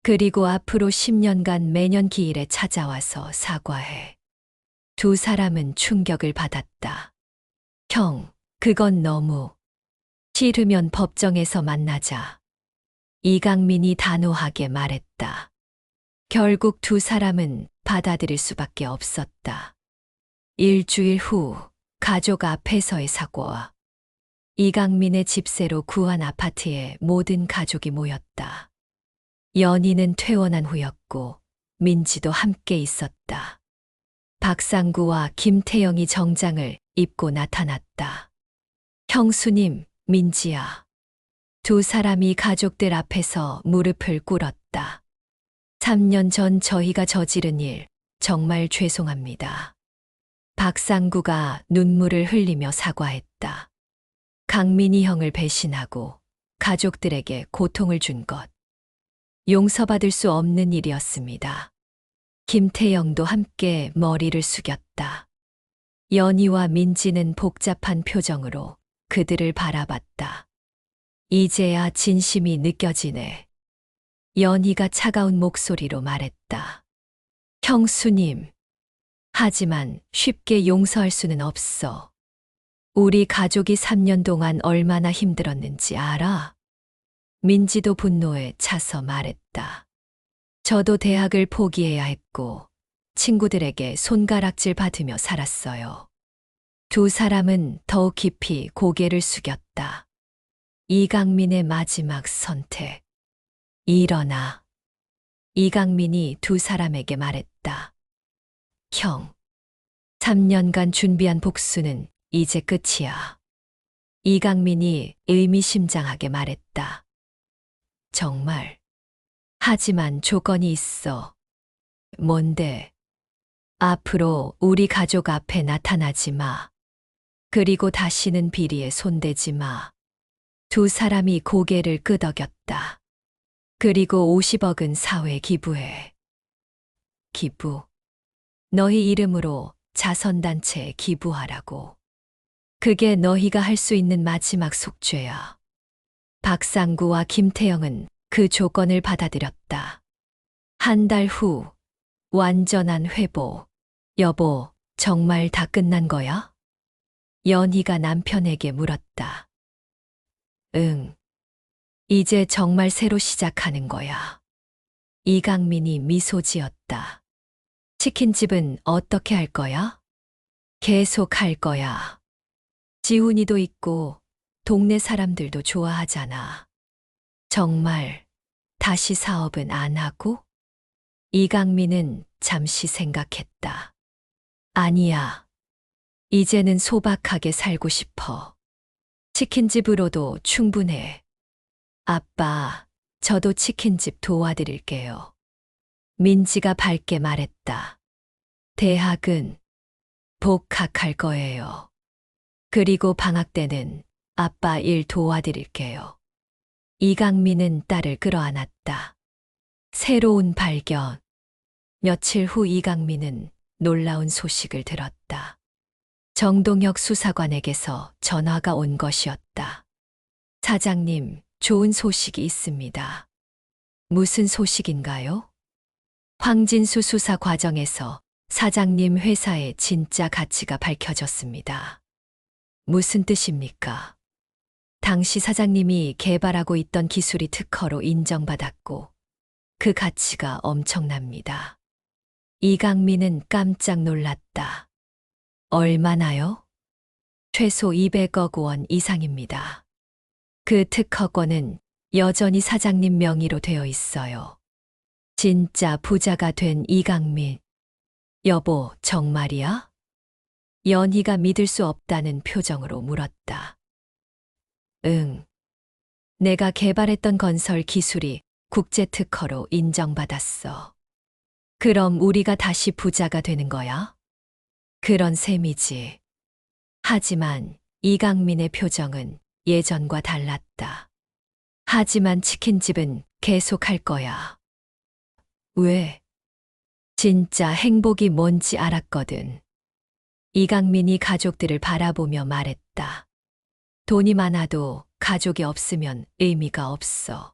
그리고 앞으로 10년간 매년 기일에 찾아와서 사과해. 두 사람은 충격을 받았다. 형, 그건 너무. 싫으면 법정에서 만나자. 이강민이 단호하게 말했다. 결국 두 사람은 받아들일 수밖에 없었다. 일주일 후 가족 앞에서의 사고와 이강민의 집세로 구한 아파트에 모든 가족이 모였다. 연희는 퇴원한 후였고 민지도 함께 있었다. 박상구와 김태영이 정장을 입고 나타났다. 형수님, 민지야. 두 사람이 가족들 앞에서 무릎을 꿇었다. 3년 전 저희가 저지른 일 정말 죄송합니다. 박상구가 눈물을 흘리며 사과했다. 강민이 형을 배신하고 가족들에게 고통을 준 것. 용서받을 수 없는 일이었습니다. 김태영도 함께 머리를 숙였다. 연희와 민지는 복잡한 표정으로 그들을 바라봤다. 이제야 진심이 느껴지네. 연희가 차가운 목소리로 말했다. 형수님. 하지만 쉽게 용서할 수는 없어. 우리 가족이 3년 동안 얼마나 힘들었는지 알아? 민지도 분노에 차서 말했다. 저도 대학을 포기해야 했고 친구들에게 손가락질 받으며 살았어요. 두 사람은 더욱 깊이 고개를 숙였다. 이강민의 마지막 선택. 일어나. 이강민이 두 사람에게 말했다. 형, 3년간 준비한 복수는 이제 끝이야. 이강민이 의미심장하게 말했다. 정말. 하지만 조건이 있어. 뭔데? 앞으로 우리 가족 앞에 나타나지 마. 그리고 다시는 비리에 손대지 마. 두 사람이 고개를 끄덕였다. 그리고 50억은 사회에 기부해. 기부. 너희 이름으로 자선단체에 기부하라고. 그게 너희가 할 수 있는 마지막 속죄야. 박상구와 김태영은 그 조건을 받아들였다. 한 달 후, 완전한 회복. 여보, 정말 다 끝난 거야? 연희가 남편에게 물었다. 응. 이제 정말 새로 시작하는 거야. 이강민이 미소 지었다. 치킨집은 어떻게 할 거야? 계속 할 거야. 지훈이도 있고 동네 사람들도 좋아하잖아. 정말 다시 사업은 안 하고? 이강민은 잠시 생각했다. 아니야. 이제는 소박하게 살고 싶어. 치킨집으로도 충분해. 아빠, 저도 치킨집 도와드릴게요. 민지가 밝게 말했다. 대학은 복학할 거예요. 그리고 방학 때는 아빠 일 도와드릴게요. 이강민은 딸을 끌어안았다. 새로운 발견. 며칠 후 이강민은 놀라운 소식을 들었다. 정동혁 수사관에게서 전화가 온 것이었다. 사장님, 좋은 소식이 있습니다. 무슨 소식인가요? 황진수 수사 과정에서 사장님 회사의 진짜 가치가 밝혀졌습니다. 무슨 뜻입니까? 당시 사장님이 개발하고 있던 기술이 특허로 인정받았고 그 가치가 엄청납니다. 이강민은 깜짝 놀랐다. 얼마나요? 최소 200억 원 이상입니다. 그 특허권은 여전히 사장님 명의로 되어 있어요. 진짜 부자가 된 이강민. 여보, 정말이야? 연희가 믿을 수 없다는 표정으로 물었다. 응. 내가 개발했던 건설 기술이 국제 특허로 인정받았어. 그럼 우리가 다시 부자가 되는 거야? 그런 셈이지. 하지만 이강민의 표정은 예전과 달랐다. 하지만 치킨집은 계속 할 거야. 왜? 진짜 행복이 뭔지 알았거든. 이강민이 가족들을 바라보며 말했다. 돈이 많아도 가족이 없으면 의미가 없어.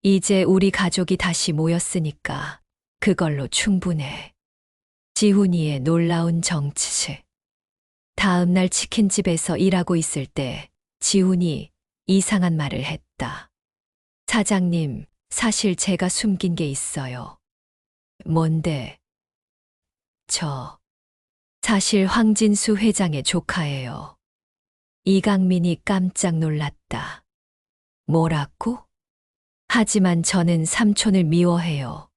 이제 우리 가족이 다시 모였으니까 그걸로 충분해. 지훈이의 놀라운 정치. 다음 날 치킨집에서 일하고 있을 때 지훈이 이상한 말을 했다. 사장님, 사실 제가 숨긴 게 있어요. 뭔데? 저, 사실 황진수 회장의 조카예요. 이강민이 깜짝 놀랐다. 뭐라고? 하지만 저는 삼촌을 미워해요.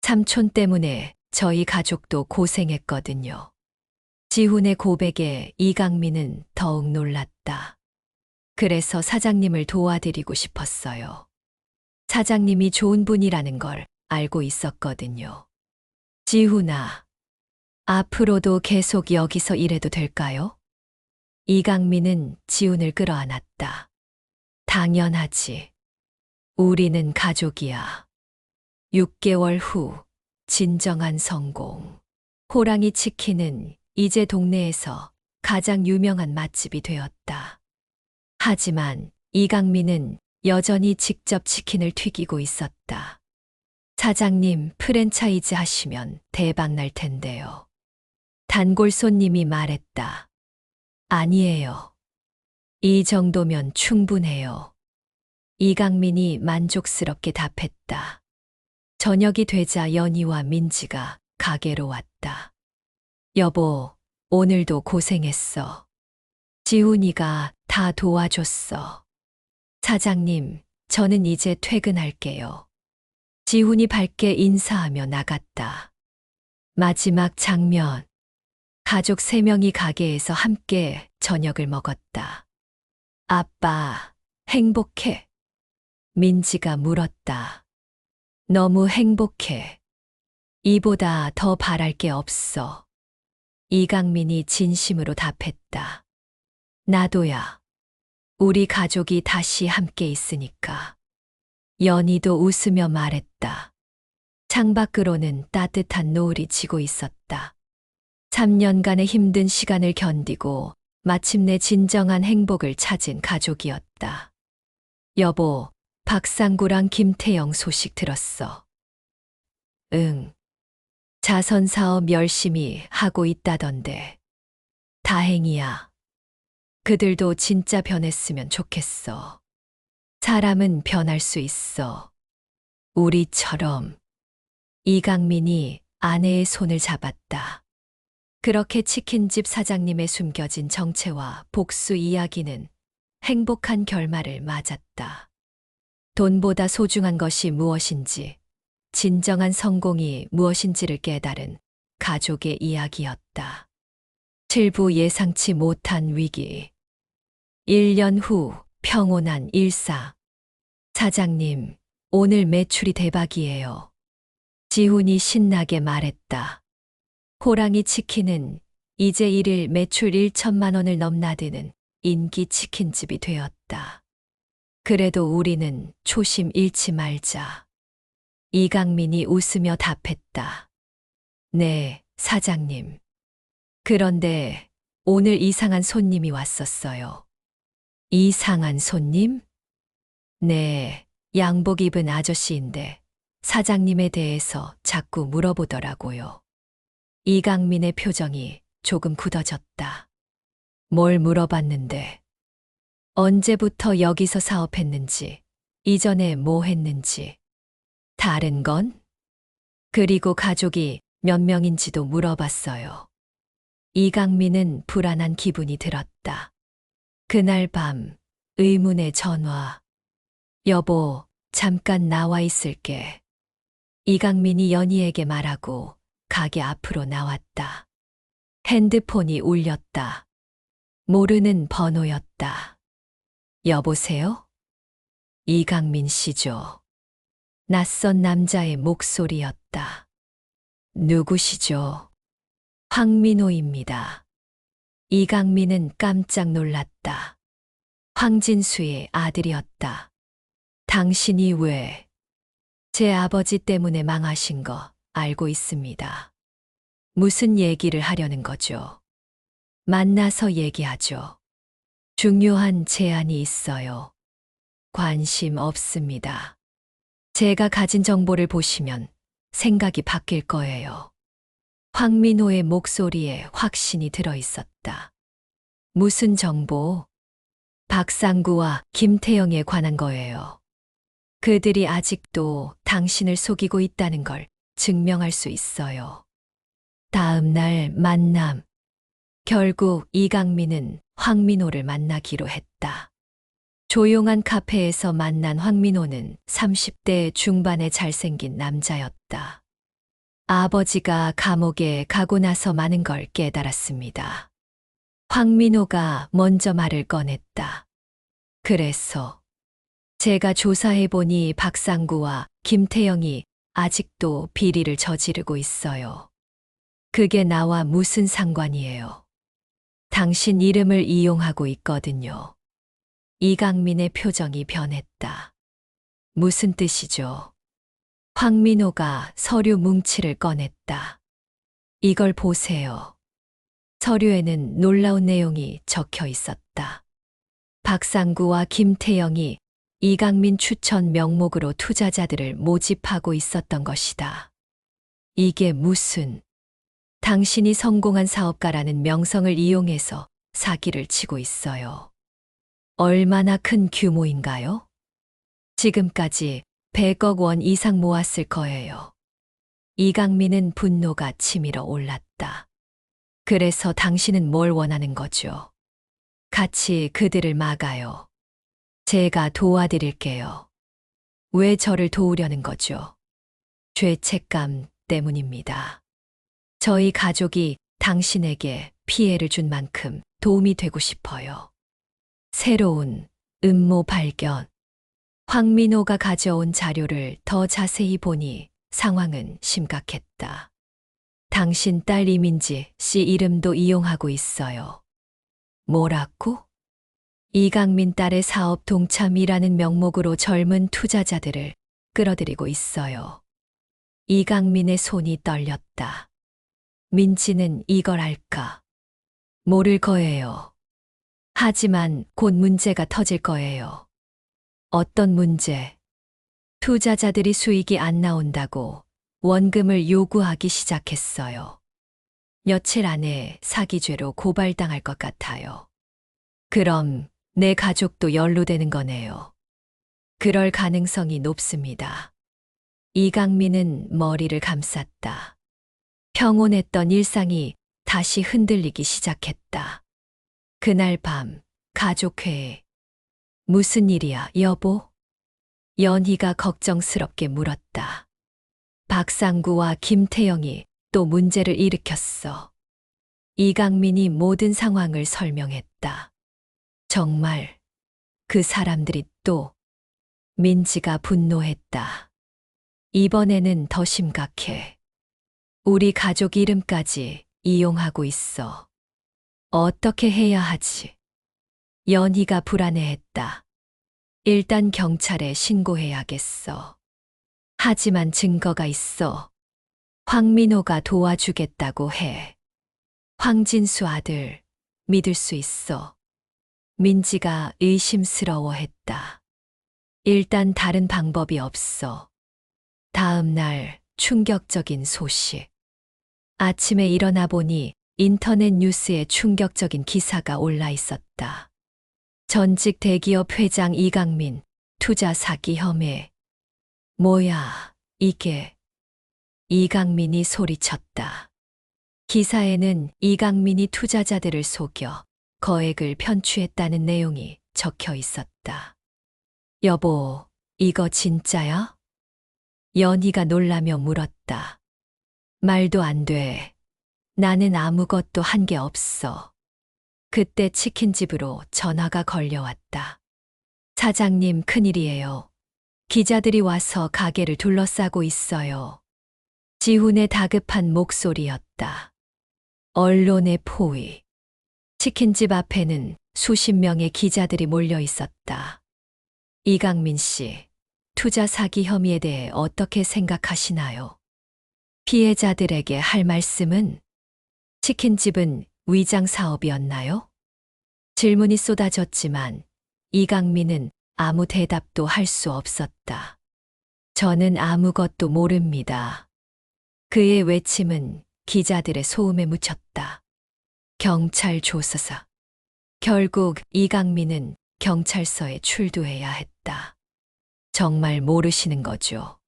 삼촌 때문에 저희 가족도 고생했거든요. 지훈의 고백에 이강민은 더욱 놀랐다. 그래서 사장님을 도와드리고 싶었어요. 사장님이 좋은 분이라는 걸 알고 있었거든요. 지훈아, 앞으로도 계속 여기서 일해도 될까요? 이강민은 지훈을 끌어안았다. 당연하지. 우리는 가족이야. 6개월 후 진정한 성공. 호랑이 치킨은 이제 동네에서 가장 유명한 맛집이 되었다. 하지만 이강민은 여전히 직접 치킨을 튀기고 있었다. 사장님, 프랜차이즈 하시면 대박 날 텐데요. 단골 손님이 말했다. 아니에요. 이 정도면 충분해요. 이강민이 만족스럽게 답했다. 저녁이 되자 연희와 민지가 가게로 왔다. 여보, 오늘도 고생했어. 지훈이가 다 도와줬어. 사장님, 저는 이제 퇴근할게요. 지훈이 밝게 인사하며 나갔다. 마지막 장면. 가족 3명이 가게에서 함께 저녁을 먹었다. 아빠, 행복해? 민지가 물었다. 너무 행복해. 이보다 더 바랄 게 없어. 이강민이 진심으로 답했다. 나도야. 우리 가족이 다시 함께 있으니까. 연희도 웃으며 말했다. 창밖으로는 따뜻한 노을이 지고 있었다. 3년간의 힘든 시간을 견디고 마침내 진정한 행복을 찾은 가족이었다. 여보, 박상구랑 김태영 소식 들었어. 응. 자선 사업 열심히 하고 있다던데. 다행이야. 그들도 진짜 변했으면 좋겠어. 사람은 변할 수 있어. 우리처럼. 이강민이 아내의 손을 잡았다. 그렇게 치킨집 사장님의 숨겨진 정체와 복수 이야기는 행복한 결말을 맞았다. 돈보다 소중한 것이 무엇인지, 진정한 성공이 무엇인지를 깨달은 가족의 이야기였다. 7부 예상치 못한 위기. 1년 후 평온한 일상. 사장님, 오늘 매출이 대박이에요. 지훈이 신나게 말했다. 호랑이 치킨은 이제 1일 매출 1천만 원을 넘나드는 인기 치킨집이 되었다. 그래도 우리는 초심 잃지 말자. 이강민이 웃으며 답했다. 네, 사장님. 그런데 오늘 이상한 손님이 왔었어요. 이상한 손님? 네, 양복 입은 아저씨인데 사장님에 대해서 자꾸 물어보더라고요. 이강민의 표정이 조금 굳어졌다. 뭘 물어봤는데? 언제부터 여기서 사업했는지, 이전에 뭐 했는지, 다른 건? 그리고 가족이 몇 명인지도 물어봤어요. 이강민은 불안한 기분이 들었다. 그날 밤, 의문의 전화. 여보, 잠깐 나와 있을게. 이강민이 연희에게 말하고 가게 앞으로 나왔다. 핸드폰이 울렸다. 모르는 번호였다. 여보세요? 이강민 씨죠. 낯선 남자의 목소리였다. 누구시죠? 황민호입니다. 이강민은 깜짝 놀랐다. 황진수의 아들이었다. 당신이 왜? 제 아버지 때문에 망하신 거 알고 있습니다. 무슨 얘기를 하려는 거죠? 만나서 얘기하죠. 중요한 제안이 있어요. 관심 없습니다. 제가 가진 정보를 보시면 생각이 바뀔 거예요. 황민호의 목소리에 확신이 들어 있었다. 무슨 정보? 박상구와 김태영에 관한 거예요. 그들이 아직도 당신을 속이고 있다는 걸 증명할 수 있어요. 다음 날 만남. 결국 이강민은 황민호를 만나기로 했다. 조용한 카페에서 만난 황민호는 30대 중반의 잘생긴 남자였다. 아버지가 감옥에 가고 나서 많은 걸 깨달았습니다. 황민호가 먼저 말을 꺼냈다. 그래서 제가 조사해보니 박상구와 김태영이 아직도 비리를 저지르고 있어요. 그게 나와 무슨 상관이에요? 당신 이름을 이용하고 있거든요. 이강민의 표정이 변했다. 무슨 뜻이죠? 황민호가 서류 뭉치를 꺼냈다. 이걸 보세요. 서류에는 놀라운 내용이 적혀 있었다. 박상구와 김태영이 이강민 추천 명목으로 투자자들을 모집하고 있었던 것이다. 이게 무슨 당신이 성공한 사업가라는 명성을 이용해서 사기를 치고 있어요. 얼마나 큰 규모인가요? 지금까지 100억 원 이상 모았을 거예요. 이강민은 분노가 치밀어 올랐다. 그래서 당신은 뭘 원하는 거죠? 같이 그들을 막아요. 제가 도와드릴게요. 왜 저를 도우려는 거죠? 죄책감 때문입니다. 저희 가족이 당신에게 피해를 준 만큼 도움이 되고 싶어요. 새로운 음모 발견. 황민호가 가져온 자료를 더 자세히 보니 상황은 심각했다. 당신 딸 이민지 씨 이름도 이용하고 있어요. 뭐라고? 이강민 딸의 사업 동참이라는 명목으로 젊은 투자자들을 끌어들이고 있어요. 이강민의 손이 떨렸다. 민지는 이걸 알까? 모를 거예요. 하지만 곧 문제가 터질 거예요. 어떤 문제? 투자자들이 수익이 안 나온다고 원금을 요구하기 시작했어요. 며칠 안에 사기죄로 고발당할 것 같아요. 그럼 내 가족도 연루되는 거네요. 그럴 가능성이 높습니다. 이강민은 머리를 감쌌다. 평온했던 일상이 다시 흔들리기 시작했다. 그날 밤, 가족회의. 무슨 일이야, 여보? 연희가 걱정스럽게 물었다. 박상구와 김태영이 또 문제를 일으켰어. 이강민이 모든 상황을 설명했다. 정말 그 사람들이 또 민지가 분노했다. 이번에는 더 심각해. 우리 가족 이름까지 이용하고 있어. 어떻게 해야 하지? 연희가 불안해했다. 일단 경찰에 신고해야겠어. 하지만 증거가 있어. 황민호가 도와주겠다고 해. 황진수 아들, 믿을 수 있어. 민지가 의심스러워했다. 일단 다른 방법이 없어. 다음 날 충격적인 소식. 아침에 일어나 보니 인터넷 뉴스에 충격적인 기사가 올라 있었다. 전직 대기업 회장 이강민, 투자 사기 혐의. 뭐야, 이게. 이강민이 소리쳤다. 기사에는 이강민이 투자자들을 속여 거액을 편취했다는 내용이 적혀 있었다. 여보, 이거 진짜야? 연희가 놀라며 물었다. 말도 안 돼. 나는 아무것도 한 게 없어. 그때 치킨집으로 전화가 걸려왔다. 사장님, 큰일이에요. 기자들이 와서 가게를 둘러싸고 있어요. 지훈의 다급한 목소리였다. 언론의 포위. 치킨집 앞에는 수십 명의 기자들이 몰려 있었다. 이강민 씨, 투자 사기 혐의에 대해 어떻게 생각하시나요? 피해자들에게 할 말씀은 치킨집은 위장 사업이었나요? 질문이 쏟아졌지만 이강민은 아무 대답도 할 수 없었다. 저는 아무것도 모릅니다. 그의 외침은 기자들의 소음에 묻혔다. 경찰 조사사. 결국 이강민은 경찰서에 출두해야 했다. 정말 모르시는 거죠?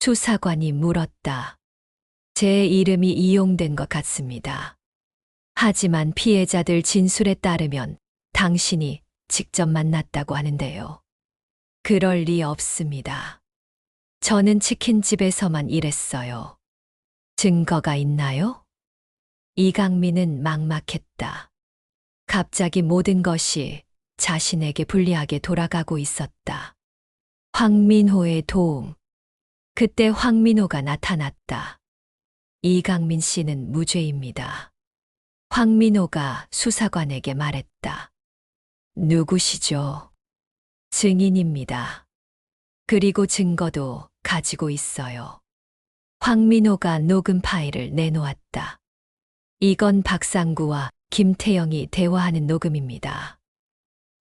수사관이 물었다. 제 이름이 이용된 것 같습니다. 하지만 피해자들 진술에 따르면 당신이 직접 만났다고 하는데요. 그럴 리 없습니다. 저는 치킨집에서만 일했어요. 증거가 있나요? 이강민은 막막했다. 갑자기 모든 것이 자신에게 불리하게 돌아가고 있었다. 황민호의 도움. 그때 황민호가 나타났다. 이강민 씨는 무죄입니다. 황민호가 수사관에게 말했다. 누구시죠? 증인입니다. 그리고 증거도 가지고 있어요. 황민호가 녹음 파일을 내놓았다. 이건 박상구와 김태영이 대화하는 녹음입니다.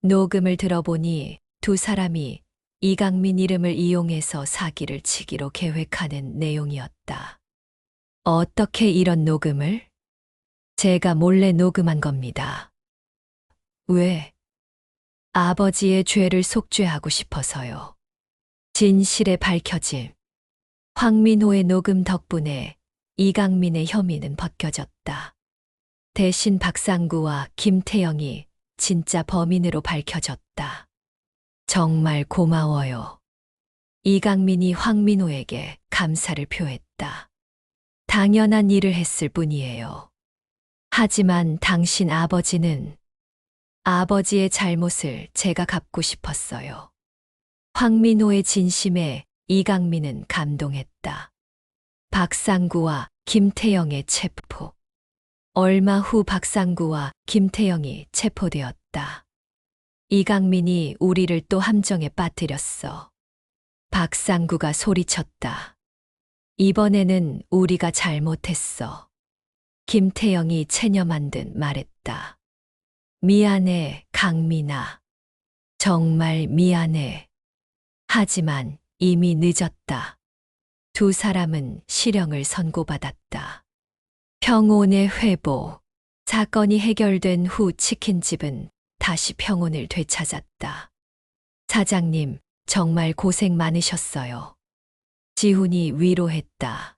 녹음을 들어보니 두 사람이 이강민 이름을 이용해서 사기를 치기로 계획하는 내용이었다. 어떻게 이런 녹음을? 제가 몰래 녹음한 겁니다. 왜? 아버지의 죄를 속죄하고 싶어서요. 진실에 밝혀짐. 황민호의 녹음 덕분에 이강민의 혐의는 벗겨졌다. 대신 박상구와 김태영이 진짜 범인으로 밝혀졌다. 정말 고마워요. 이강민이 황민호에게 감사를 표했다. 당연한 일을 했을 뿐이에요. 하지만 당신 아버지는 아버지의 잘못을 제가 갚고 싶었어요. 황민호의 진심에 이강민은 감동했다. 박상구와 김태영의 체포. 얼마 후 박상구와 김태영이 체포되었다. 이강민이 우리를 또 함정에 빠뜨렸어. 박상구가 소리쳤다. 이번에는 우리가 잘못했어. 김태영이 체념한 듯 말했다. 미안해, 강민아. 정말 미안해. 하지만 이미 늦었다. 두 사람은 실형을 선고받았다. 평온의 회복. 사건이 해결된 후 치킨집은 다시 평온을 되찾았다. 사장님, 정말 고생 많으셨어요. 지훈이 위로했다.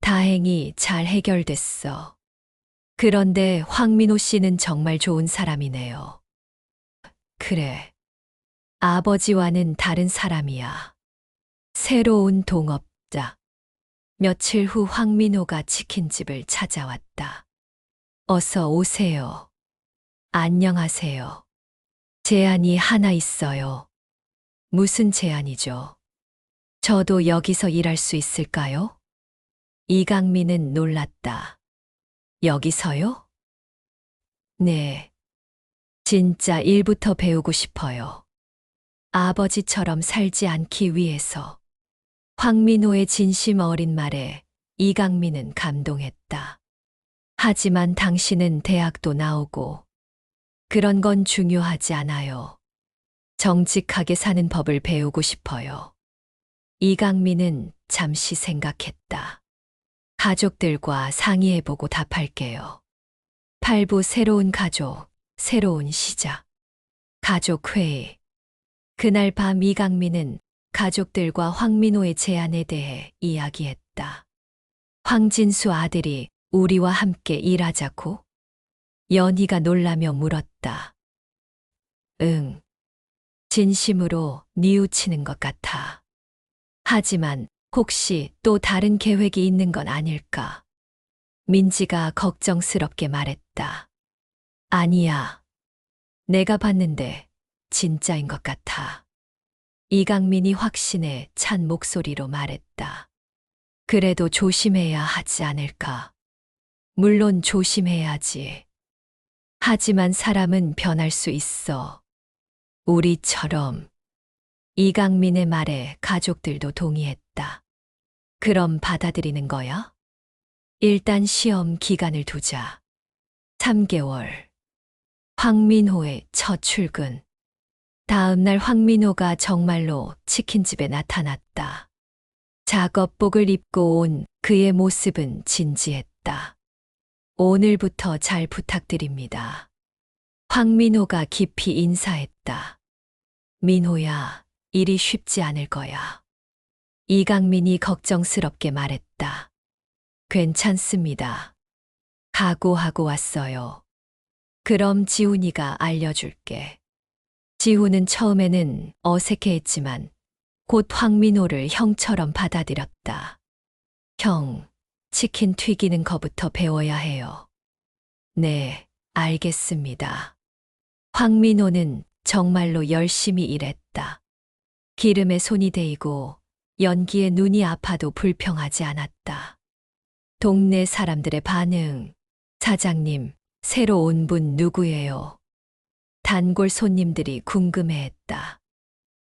다행히 잘 해결됐어. 그런데 황민호 씨는 정말 좋은 사람이네요. 그래. 아버지와는 다른 사람이야. 새로운 동업자. 며칠 후 황민호가 치킨집을 찾아왔다. 어서 오세요. 안녕하세요. 제안이 하나 있어요. 무슨 제안이죠? 저도 여기서 일할 수 있을까요? 이강민은 놀랐다. 여기서요? 네. 진짜 일부터 배우고 싶어요. 아버지처럼 살지 않기 위해서. 황민호의 진심 어린 말에 이강민은 감동했다. 하지만 당신은 대학도 나오고 그런 건 중요하지 않아요. 정직하게 사는 법을 배우고 싶어요. 이강민은 잠시 생각했다. 가족들과 상의해보고 답할게요. 8부 새로운 가족, 새로운 시작. 가족회의. 그날 밤 이강민은 가족들과 황민호의 제안에 대해 이야기했다. 황진수 아들이 우리와 함께 일하자고? 연희가 놀라며 물었다. 응. 진심으로 뉘우치는 것 같아. 하지만 혹시 또 다른 계획이 있는 건 아닐까? 민지가 걱정스럽게 말했다. 아니야. 내가 봤는데 진짜인 것 같아. 이강민이 확신에 찬 목소리로 말했다. 그래도 조심해야 하지 않을까? 물론 조심해야지. 하지만 사람은 변할 수 있어. 우리처럼. 이강민의 말에 가족들도 동의했다. 그럼 받아들이는 거야? 일단 시험 기간을 두자. 3개월. 황민호의 첫 출근. 다음 날 황민호가 정말로 치킨집에 나타났다. 작업복을 입고 온 그의 모습은 진지했다. 오늘부터 잘 부탁드립니다. 황민호가 깊이 인사했다. 민호야, 일이 쉽지 않을 거야. 이강민이 걱정스럽게 말했다. 괜찮습니다. 각오하고 왔어요. 그럼 지훈이가 알려줄게. 지훈은 처음에는 어색해했지만 곧 황민호를 형처럼 받아들였다. 형, 치킨 튀기는 거부터 배워야 해요. 네, 알겠습니다. 황민호는 정말로 열심히 일했다. 기름에 손이 데이고 연기에 눈이 아파도 불평하지 않았다. 동네 사람들의 반응. 사장님, 새로 온 분 누구예요? 단골 손님들이 궁금해했다.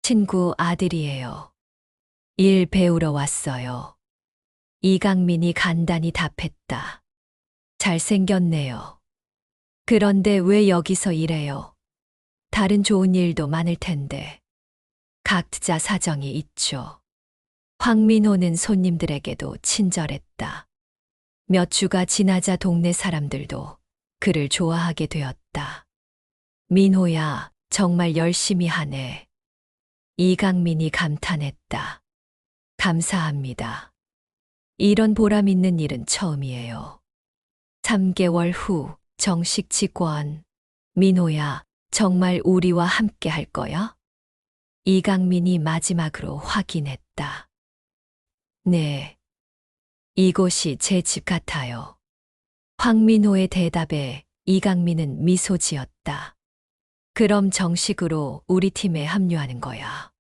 친구 아들이에요. 일 배우러 왔어요. 이강민이 간단히 답했다. 잘생겼네요. 그런데 왜 여기서 일해요? 다른 좋은 일도 많을 텐데. 각자 사정이 있죠. 황민호는 손님들에게도 친절했다. 몇 주가 지나자 동네 사람들도 그를 좋아하게 되었다. 민호야, 정말 열심히 하네. 이강민이 감탄했다. 감사합니다. 이런 보람 있는 일은 처음이에요. 3개월 후 정식 직원. 민호야, 정말 우리와 함께 할 거야? 이강민이 마지막으로 확인했다. 네. 이곳이 제 집 같아요. 황민호의 대답에 이강민은 미소 지었다. 그럼 정식으로 우리 팀에 합류하는 거야.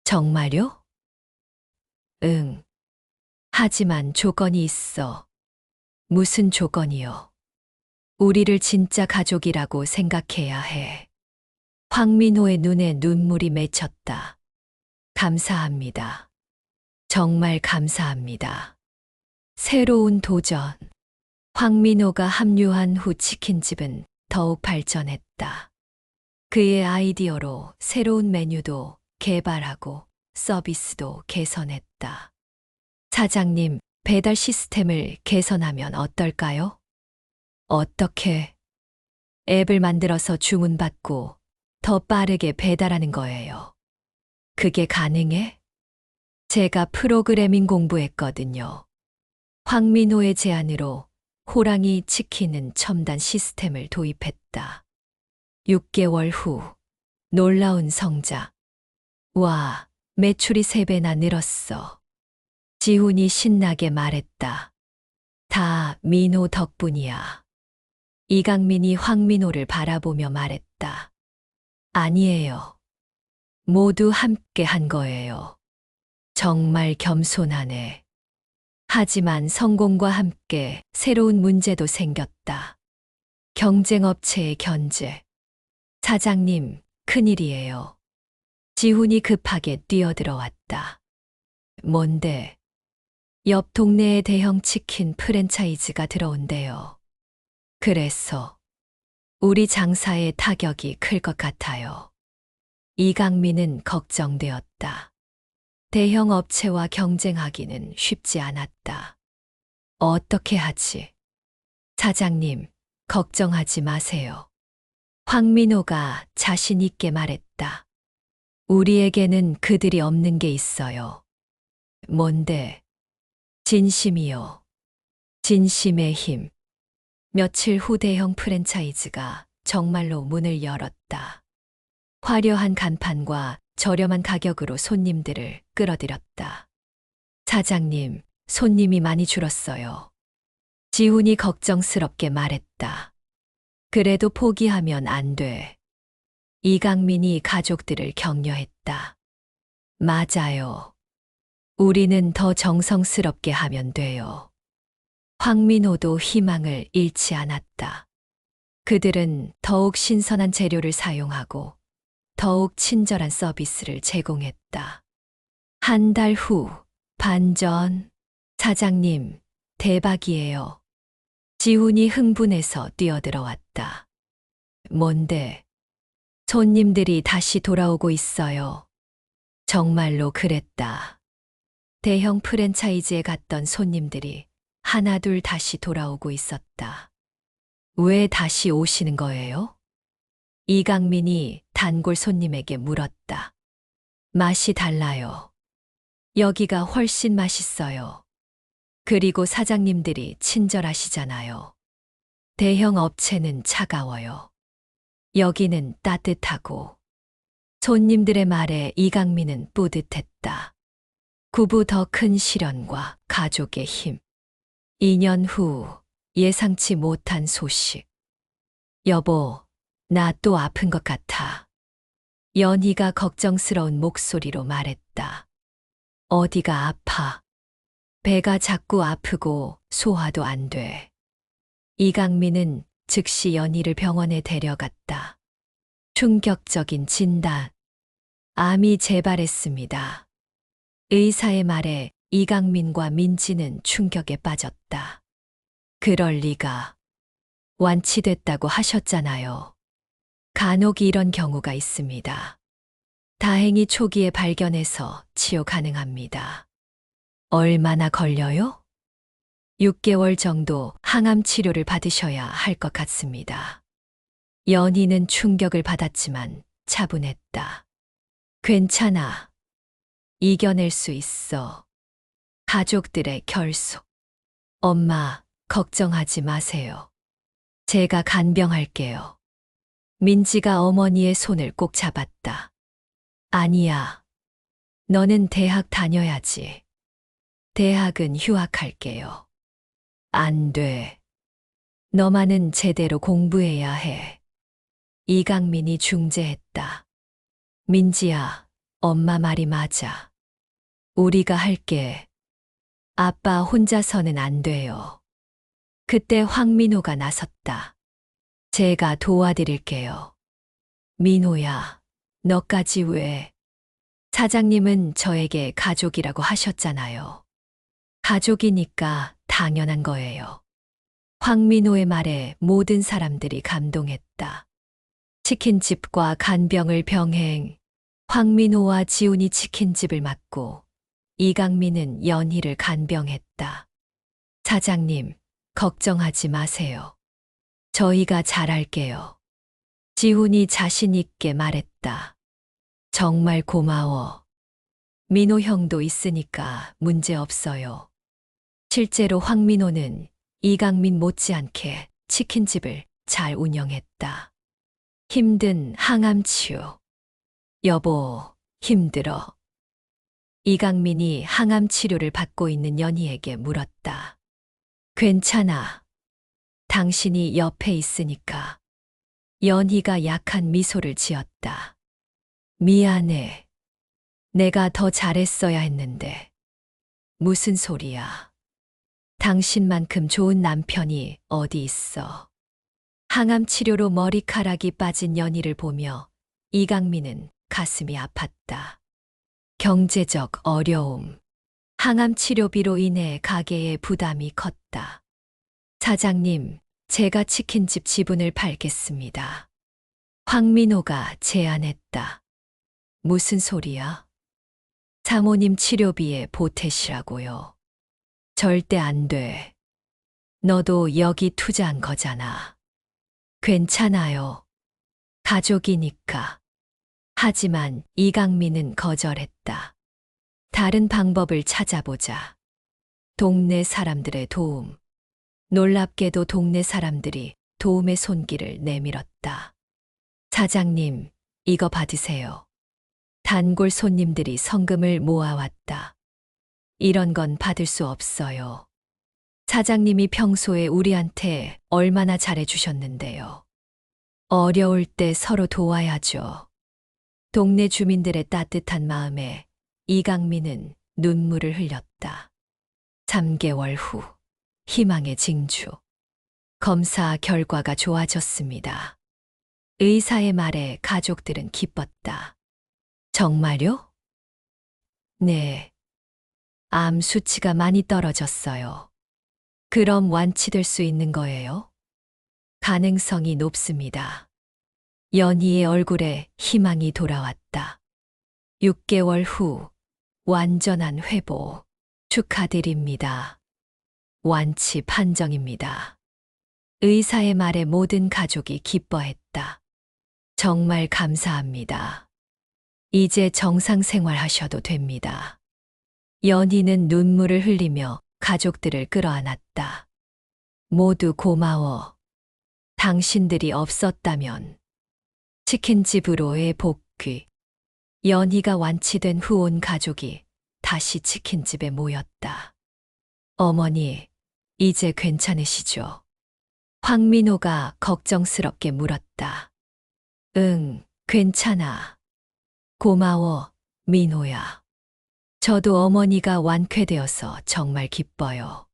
정말요? 응. 하지만 조건이 있어. 무슨 조건이요? 우리를 진짜 가족이라고 생각해야 해. 황민호의 눈에 눈물이 맺혔다. 감사합니다. 정말 감사합니다. 새로운 도전. 황민호가 합류한 후 치킨집은 더욱 발전했다. 그의 아이디어로 새로운 메뉴도 개발하고 서비스도 개선했다. 사장님, 배달 시스템을 개선하면 어떨까요? 어떻게? 앱을 만들어서 주문받고 더 빠르게 배달하는 거예요. 그게 가능해? 제가 프로그래밍 공부했거든요. 황민호의 제안으로 호랑이 치킨은 첨단 시스템을 도입했다. 6개월 후 놀라운 성장. 와, 매출이 3배나 늘었어. 지훈이 신나게 말했다. 다 민호 덕분이야. 이강민이 황민호를 바라보며 말했다. 아니에요. 모두 함께 한 거예요. 정말 겸손하네. 하지만 성공과 함께 새로운 문제도 생겼다. 경쟁업체의 견제. 사장님, 큰일이에요. 지훈이 급하게 뛰어들어왔다. 뭔데? 옆 동네에 대형 치킨 프랜차이즈가 들어온대요. 그래서 우리 장사에 타격이 클 것 같아요. 이강민은 걱정되었다. 대형 업체와 경쟁하기는 쉽지 않았다. 어떻게 하지? 사장님, 걱정하지 마세요. 황민호가 자신 있게 말했다. 우리에게는 그들이 없는 게 있어요. 뭔데? 진심이요. 진심의 힘. 며칠 후 대형 프랜차이즈가 정말로 문을 열었다. 화려한 간판과 저렴한 가격으로 손님들을 끌어들였다. 사장님, 손님이 많이 줄었어요. 지훈이 걱정스럽게 말했다. 그래도 포기하면 안 돼. 이강민이 가족들을 격려했다. 맞아요. 우리는 더 정성스럽게 하면 돼요. 황민호도 희망을 잃지 않았다. 그들은 더욱 신선한 재료를 사용하고 더욱 친절한 서비스를 제공했다. 한 달 후, 반전. 사장님, 대박이에요. 지훈이 흥분해서 뛰어들어왔다. 뭔데? 손님들이 다시 돌아오고 있어요. 정말로 그랬다. 대형 프랜차이즈에 갔던 손님들이 하나둘 다시 돌아오고 있었다. 왜 다시 오시는 거예요? 이강민이 단골 손님에게 물었다. 맛이 달라요. 여기가 훨씬 맛있어요. 그리고 사장님들이 친절하시잖아요. 대형 업체는 차가워요. 여기는 따뜻하고. 손님들의 말에 이강민은 뿌듯했다. 구부 더 큰 시련과 가족의 힘. 2년 후 예상치 못한 소식. 여보, 나 또 아픈 것 같아. 연희가 걱정스러운 목소리로 말했다. 어디가 아파? 배가 자꾸 아프고 소화도 안 돼. 이강민은 즉시 연희를 병원에 데려갔다. 충격적인 진단. 암이 재발했습니다. 의사의 말에 이강민과 민지는 충격에 빠졌다. 그럴 리가. 완치됐다고 하셨잖아요. 간혹 이런 경우가 있습니다. 다행히 초기에 발견해서 치료 가능합니다. 얼마나 걸려요? 6개월 정도 항암 치료를 받으셔야 할 것 같습니다. 연희는 충격을 받았지만 차분했다. 괜찮아. 이겨낼 수 있어. 가족들의 결속. 엄마, 걱정하지 마세요. 제가 간병할게요. 민지가 어머니의 손을 꼭 잡았다. 아니야. 너는 대학 다녀야지. 대학은 휴학할게요. 안 돼. 너만은 제대로 공부해야 해. 이강민이 중재했다. 민지야, 엄마 말이 맞아. 우리가 할게. 아빠 혼자서는 안 돼요. 그때 황민호가 나섰다. 제가 도와드릴게요. 민호야, 너까지 왜? 사장님은 저에게 가족이라고 하셨잖아요. 가족이니까 당연한 거예요. 황민호의 말에 모든 사람들이 감동했다. 치킨집과 간병을 병행. 황민호와 지훈이 치킨집을 맡고 이강민은 연희를 간병했다. 사장님, 걱정하지 마세요. 저희가 잘할게요. 지훈이 자신 있게 말했다. 정말 고마워. 민호 형도 있으니까 문제 없어요. 실제로 황민호는 이강민 못지않게 치킨집을 잘 운영했다. 힘든 항암 치유. 여보, 힘들어. 이강민이 항암 치료를 받고 있는 연희에게 물었다. 괜찮아. 당신이 옆에 있으니까. 연희가 약한 미소를 지었다. 미안해. 내가 더 잘했어야 했는데. 무슨 소리야. 당신만큼 좋은 남편이 어디 있어. 항암 치료로 머리카락이 빠진 연희를 보며 이강민은 가슴이 아팠다. 경제적 어려움. 항암 치료비로 인해 가게의 부담이 컸다. 사장님, 제가 치킨집 지분을 팔겠습니다. 황민호가 제안했다. 무슨 소리야? 사모님 치료비에 보태시라고요. 절대 안 돼. 너도 여기 투자한 거잖아. 괜찮아요. 가족이니까. 하지만 이강민은 거절했다. 다른 방법을 찾아보자. 동네 사람들의 도움. 놀랍게도 동네 사람들이 도움의 손길을 내밀었다. 사장님, 이거 받으세요. 단골 손님들이 성금을 모아왔다. 이런 건 받을 수 없어요. 사장님이 평소에 우리한테 얼마나 잘해주셨는데요. 어려울 때 서로 도와야죠. 동네 주민들의 따뜻한 마음에 이강민은 눈물을 흘렸다. 3개월 후, 희망의 징주. 검사 결과가 좋아졌습니다. 의사의 말에 가족들은 기뻤다. 정말요? 네. 암 수치가 많이 떨어졌어요. 그럼 완치될 수 있는 거예요? 가능성이 높습니다. 연희의 얼굴에 희망이 돌아왔다. 6개월 후 완전한 회복 축하드립니다. 완치 판정입니다. 의사의 말에 모든 가족이 기뻐했다. 정말 감사합니다. 이제 정상 생활하셔도 됩니다. 연희는 눈물을 흘리며 가족들을 끌어안았다. 모두 고마워. 당신들이 없었다면 치킨집으로의 복귀. 연희가 완치된 후 온 가족이 다시 치킨집에 모였다. 어머니, 이제 괜찮으시죠? 황민호가 걱정스럽게 물었다. 응, 괜찮아. 고마워, 민호야. 저도 어머니가 완쾌되어서 정말 기뻐요.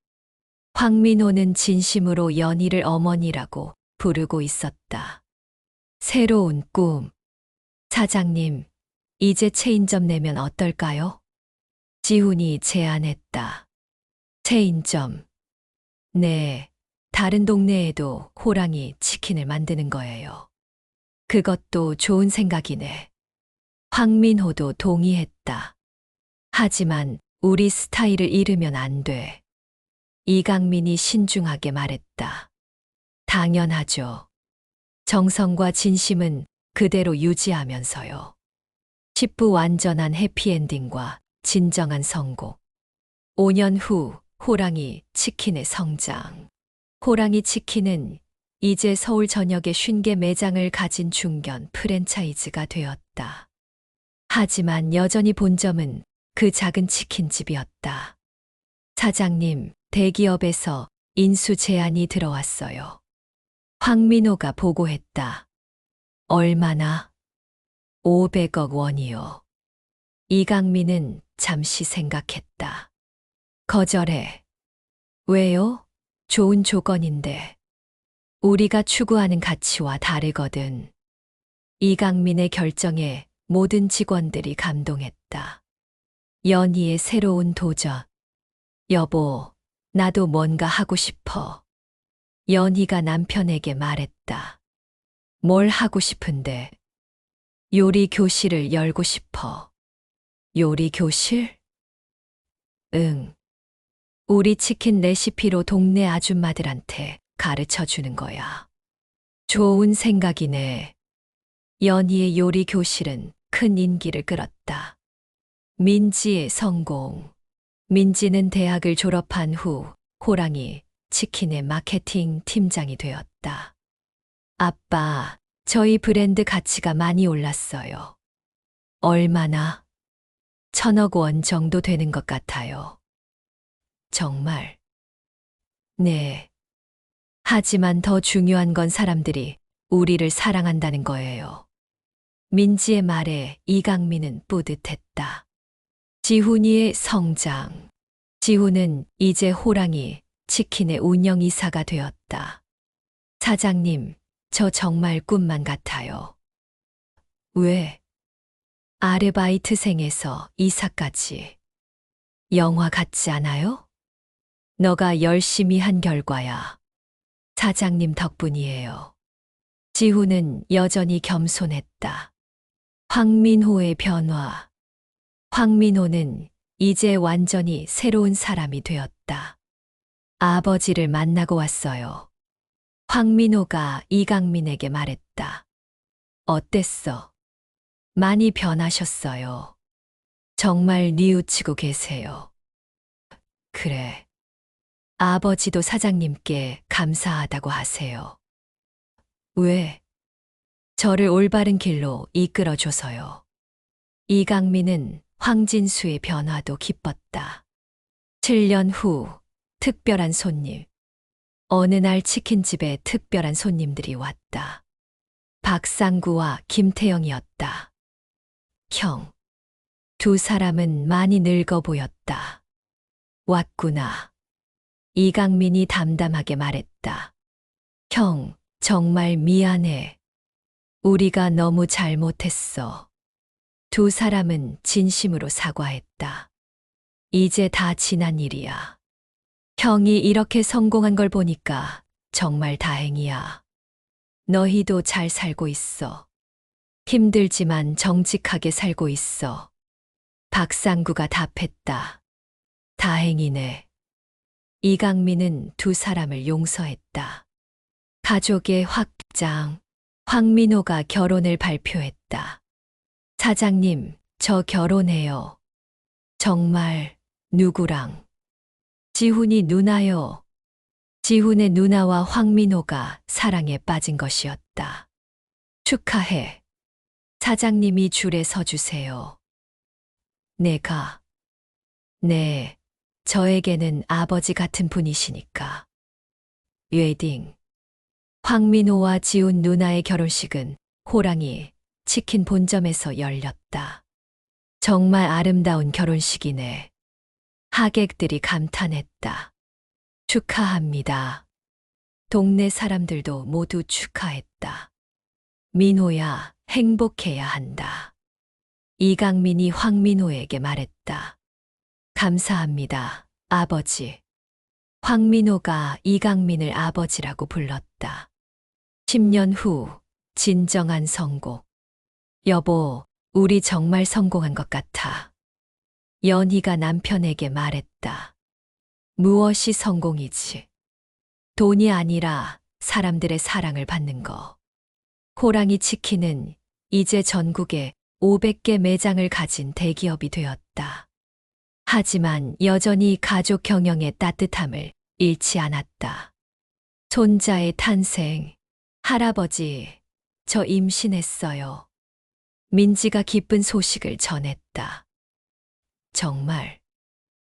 황민호는 진심으로 연희를 어머니라고 부르고 있었다. 새로운 꿈. 사장님, 이제 체인점 내면 어떨까요? 지훈이 제안했다. 체인점. 네, 다른 동네에도 호랑이 치킨을 만드는 거예요. 그것도 좋은 생각이네. 황민호도 동의했다. 하지만 우리 스타일을 잃으면 안 돼. 이강민이 신중하게 말했다. 당연하죠. 정성과 진심은 그대로 유지하면서요. 10부 완전한 해피엔딩과 진정한 성공. 5년 후 호랑이 치킨의 성장. 호랑이 치킨은 이제 서울 전역에 50개 매장을 가진 중견 프랜차이즈가 되었다. 하지만 여전히 본점은 그 작은 치킨집이었다. 사장님, 대기업에서 인수 제안이 들어왔어요. 황민호가 보고했다. 얼마나? 500억 원이요. 이강민은 잠시 생각했다. 거절해. 왜요? 좋은 조건인데. 우리가 추구하는 가치와 다르거든. 이강민의 결정에 모든 직원들이 감동했다. 연희의 새로운 도전. 여보, 나도 뭔가 하고 싶어. 연희가 남편에게 말했다. 뭘 하고 싶은데? 요리 교실을 열고 싶어. 요리 교실? 응. 우리 치킨 레시피로 동네 아줌마들한테 가르쳐 주는 거야. 좋은 생각이네. 연희의 요리 교실은 큰 인기를 끌었다. 민지의 성공. 민지는 대학을 졸업한 후 호랑이 치킨의 마케팅 팀장이 되었다. 아빠, 저희 브랜드 가치가 많이 올랐어요. 얼마나? 1,000억 원 정도 되는 것 같아요. 정말? 네. 하지만 더 중요한 건 사람들이 우리를 사랑한다는 거예요. 민지의 말에 이강민은 뿌듯했다. 지훈이의 성장. 지훈은 이제 호랑이 치킨의 운영이사가 되었다. 사장님, 저 정말 꿈만 같아요. 왜? 아르바이트생에서 이사까지. 영화 같지 않아요? 너가 열심히 한 결과야. 사장님 덕분이에요. 지훈은 여전히 겸손했다. 황민호의 변화. 황민호는 이제 완전히 새로운 사람이 되었다. 아버지를 만나고 왔어요. 황민호가 이강민에게 말했다. 어땠어? 많이 변하셨어요. 정말 뉘우치고 계세요. 그래. 아버지도 사장님께 감사하다고 하세요. 왜? 저를 올바른 길로 이끌어줘서요. 이강민은 황진수의 변화도 기뻤다. 7년 후 특별한 손님. 어느 날 치킨집에 특별한 손님들이 왔다. 박상구와 김태영이었다. 형. 두 사람은 많이 늙어 보였다. 왔구나. 이강민이 담담하게 말했다. 형, 정말 미안해. 우리가 너무 잘못했어. 두 사람은 진심으로 사과했다. 이제 다 지난 일이야. 형이 이렇게 성공한 걸 보니까 정말 다행이야. 너희도 잘 살고 있어. 힘들지만 정직하게 살고 있어. 박상구가 답했다. 다행이네. 이강민은 두 사람을 용서했다. 가족의 확장. 황민호가 결혼을 발표했다. 사장님, 저 결혼해요. 정말, 누구랑? 지훈이 누나요. 지훈의 누나와 황민호가 사랑에 빠진 것이었다. 축하해. 사장님이 줄에 서주세요. 내가. 네, 저에게는 아버지 같은 분이시니까. 웨딩. 황민호와 지훈 누나의 결혼식은 호랑이 치킨 본점에서 열렸다. 정말 아름다운 결혼식이네. 하객들이 감탄했다. 축하합니다. 동네 사람들도 모두 축하했다. 민호야, 행복해야 한다. 이강민이 황민호에게 말했다. 감사합니다, 아버지. 황민호가 이강민을 아버지라고 불렀다. 10년 후, 진정한 성공. 여보, 우리 정말 성공한 것 같아. 연희가 남편에게 말했다. 무엇이 성공이지? 돈이 아니라 사람들의 사랑을 받는 거. 호랑이 치킨은 이제 전국에 500개 매장을 가진 대기업이 되었다. 하지만 여전히 가족 경영의 따뜻함을 잃지 않았다. 손자의 탄생. 할아버지, 저 임신했어요. 민지가 기쁜 소식을 전했다. 정말?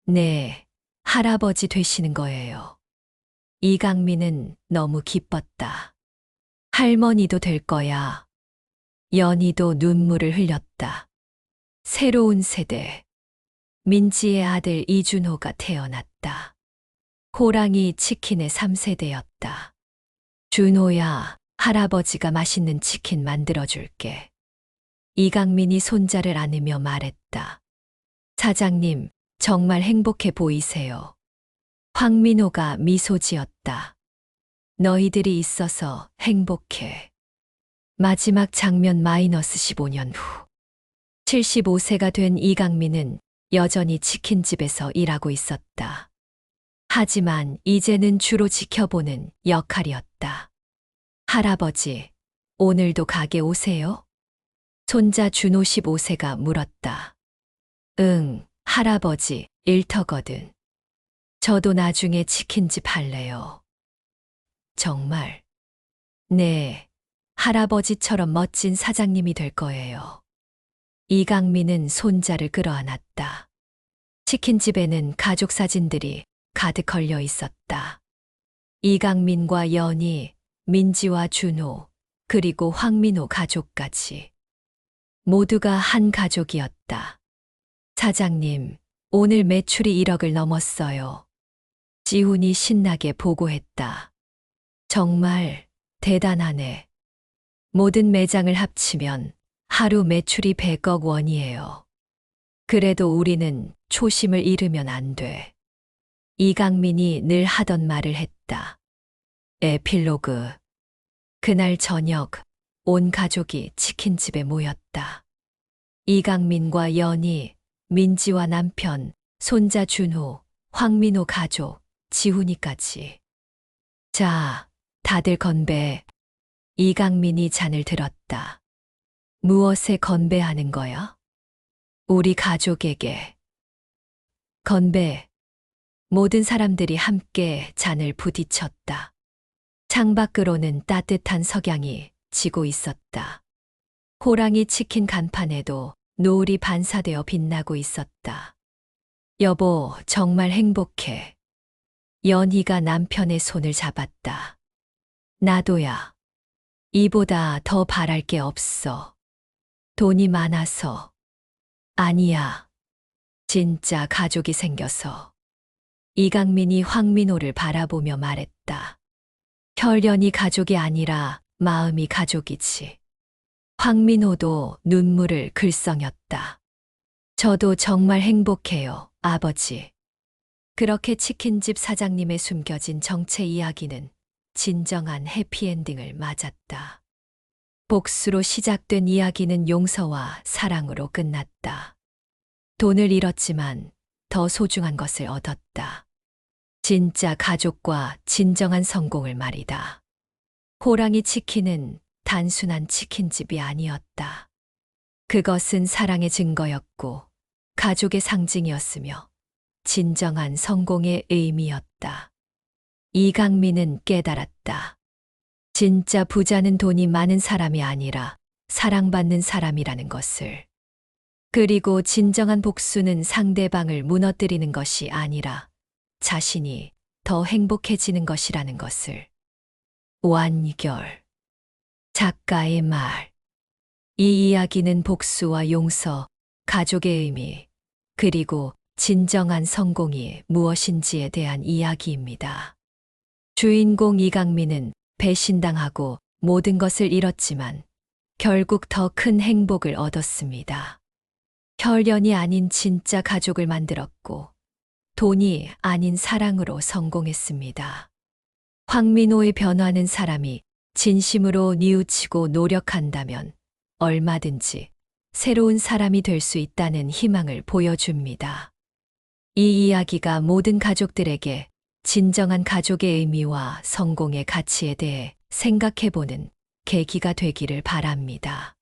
네, 할아버지 되시는 거예요. 이강민은 너무 기뻤다. 할머니도 될 거야. 연희도 눈물을 흘렸다. 새로운 세대. 민지의 아들 이준호가 태어났다. 호랑이 치킨의 3세대였다. 준호야, 할아버지가 맛있는 치킨 만들어줄게. 이강민이 손자를 안으며 말했다. 사장님, 정말 행복해 보이세요. 황민호가 미소 지었다. 너희들이 있어서 행복해. 마지막 장면 -15년 후. 75세가 된 이강민은 여전히 치킨집에서 일하고 있었다. 하지만 이제는 주로 지켜보는 역할이었다. 할아버지, 오늘도 가게 오세요? 손자 준호 15세가 물었다. 응, 할아버지, 일터거든. 저도 나중에 치킨집 할래요. 정말? 네, 할아버지처럼 멋진 사장님이 될 거예요. 이강민은 손자를 끌어안았다. 치킨집에는 가족 사진들이 가득 걸려 있었다. 이강민과 연희, 민지와 준호, 그리고 황민호 가족까지. 모두가 한 가족이었다. 사장님, 오늘 매출이 1억을 넘었어요. 지훈이 신나게 보고했다. 정말 대단하네. 모든 매장을 합치면 하루 매출이 100억 원이에요. 그래도 우리는 초심을 잃으면 안 돼. 이강민이 늘 하던 말을 했다. 에필로그. 그날 저녁 온 가족이 치킨집에 모였다. 이강민과 연희, 민지와 남편, 손자 준호, 황민호 가족, 지훈이까지. 자, 다들 건배. 이강민이 잔을 들었다. 무엇에 건배하는 거야? 우리 가족에게. 건배. 모든 사람들이 함께 잔을 부딪혔다. 창밖으로는 따뜻한 석양이 지고 있었다. 호랑이 치킨 간판에도 노을이 반사되어 빛나고 있었다. 여보, 정말 행복해. 연희가 남편의 손을 잡았다. 나도야. 이보다 더 바랄 게 없어. 돈이 많아서. 아니야. 진짜 가족이 생겨서. 이강민이 황민호를 바라보며 말했다. 혈연이 가족이 아니라 마음이 가족이지. 황민호도 눈물을 글썽였다. 저도 정말 행복해요, 아버지. 그렇게 치킨집 사장님의 숨겨진 정체 이야기는 진정한 해피엔딩을 맞았다. 복수로 시작된 이야기는 용서와 사랑으로 끝났다. 돈을 잃었지만 더 소중한 것을 얻었다. 진짜 가족과 진정한 성공을 말이다. 호랑이 치킨은 단순한 치킨집이 아니었다. 그것은 사랑의 증거였고 가족의 상징이었으며 진정한 성공의 의미였다. 이강민은 깨달았다. 진짜 부자는 돈이 많은 사람이 아니라 사랑받는 사람이라는 것을. 그리고 진정한 복수는 상대방을 무너뜨리는 것이 아니라 자신이 더 행복해지는 것이라는 것을. 완결. 작가의 말. 이 이야기는 복수와 용서, 가족의 의미, 그리고 진정한 성공이 무엇인지에 대한 이야기입니다. 주인공 이강민은 배신당하고 모든 것을 잃었지만 결국 더 큰 행복을 얻었습니다. 혈연이 아닌 진짜 가족을 만들었고 돈이 아닌 사랑으로 성공했습니다. 황민호의 변화하는 사람이 진심으로 뉘우치고 노력한다면 얼마든지 새로운 사람이 될 수 있다는 희망을 보여줍니다. 이 이야기가 모든 가족들에게 진정한 가족의 의미와 성공의 가치에 대해 생각해보는 계기가 되기를 바랍니다.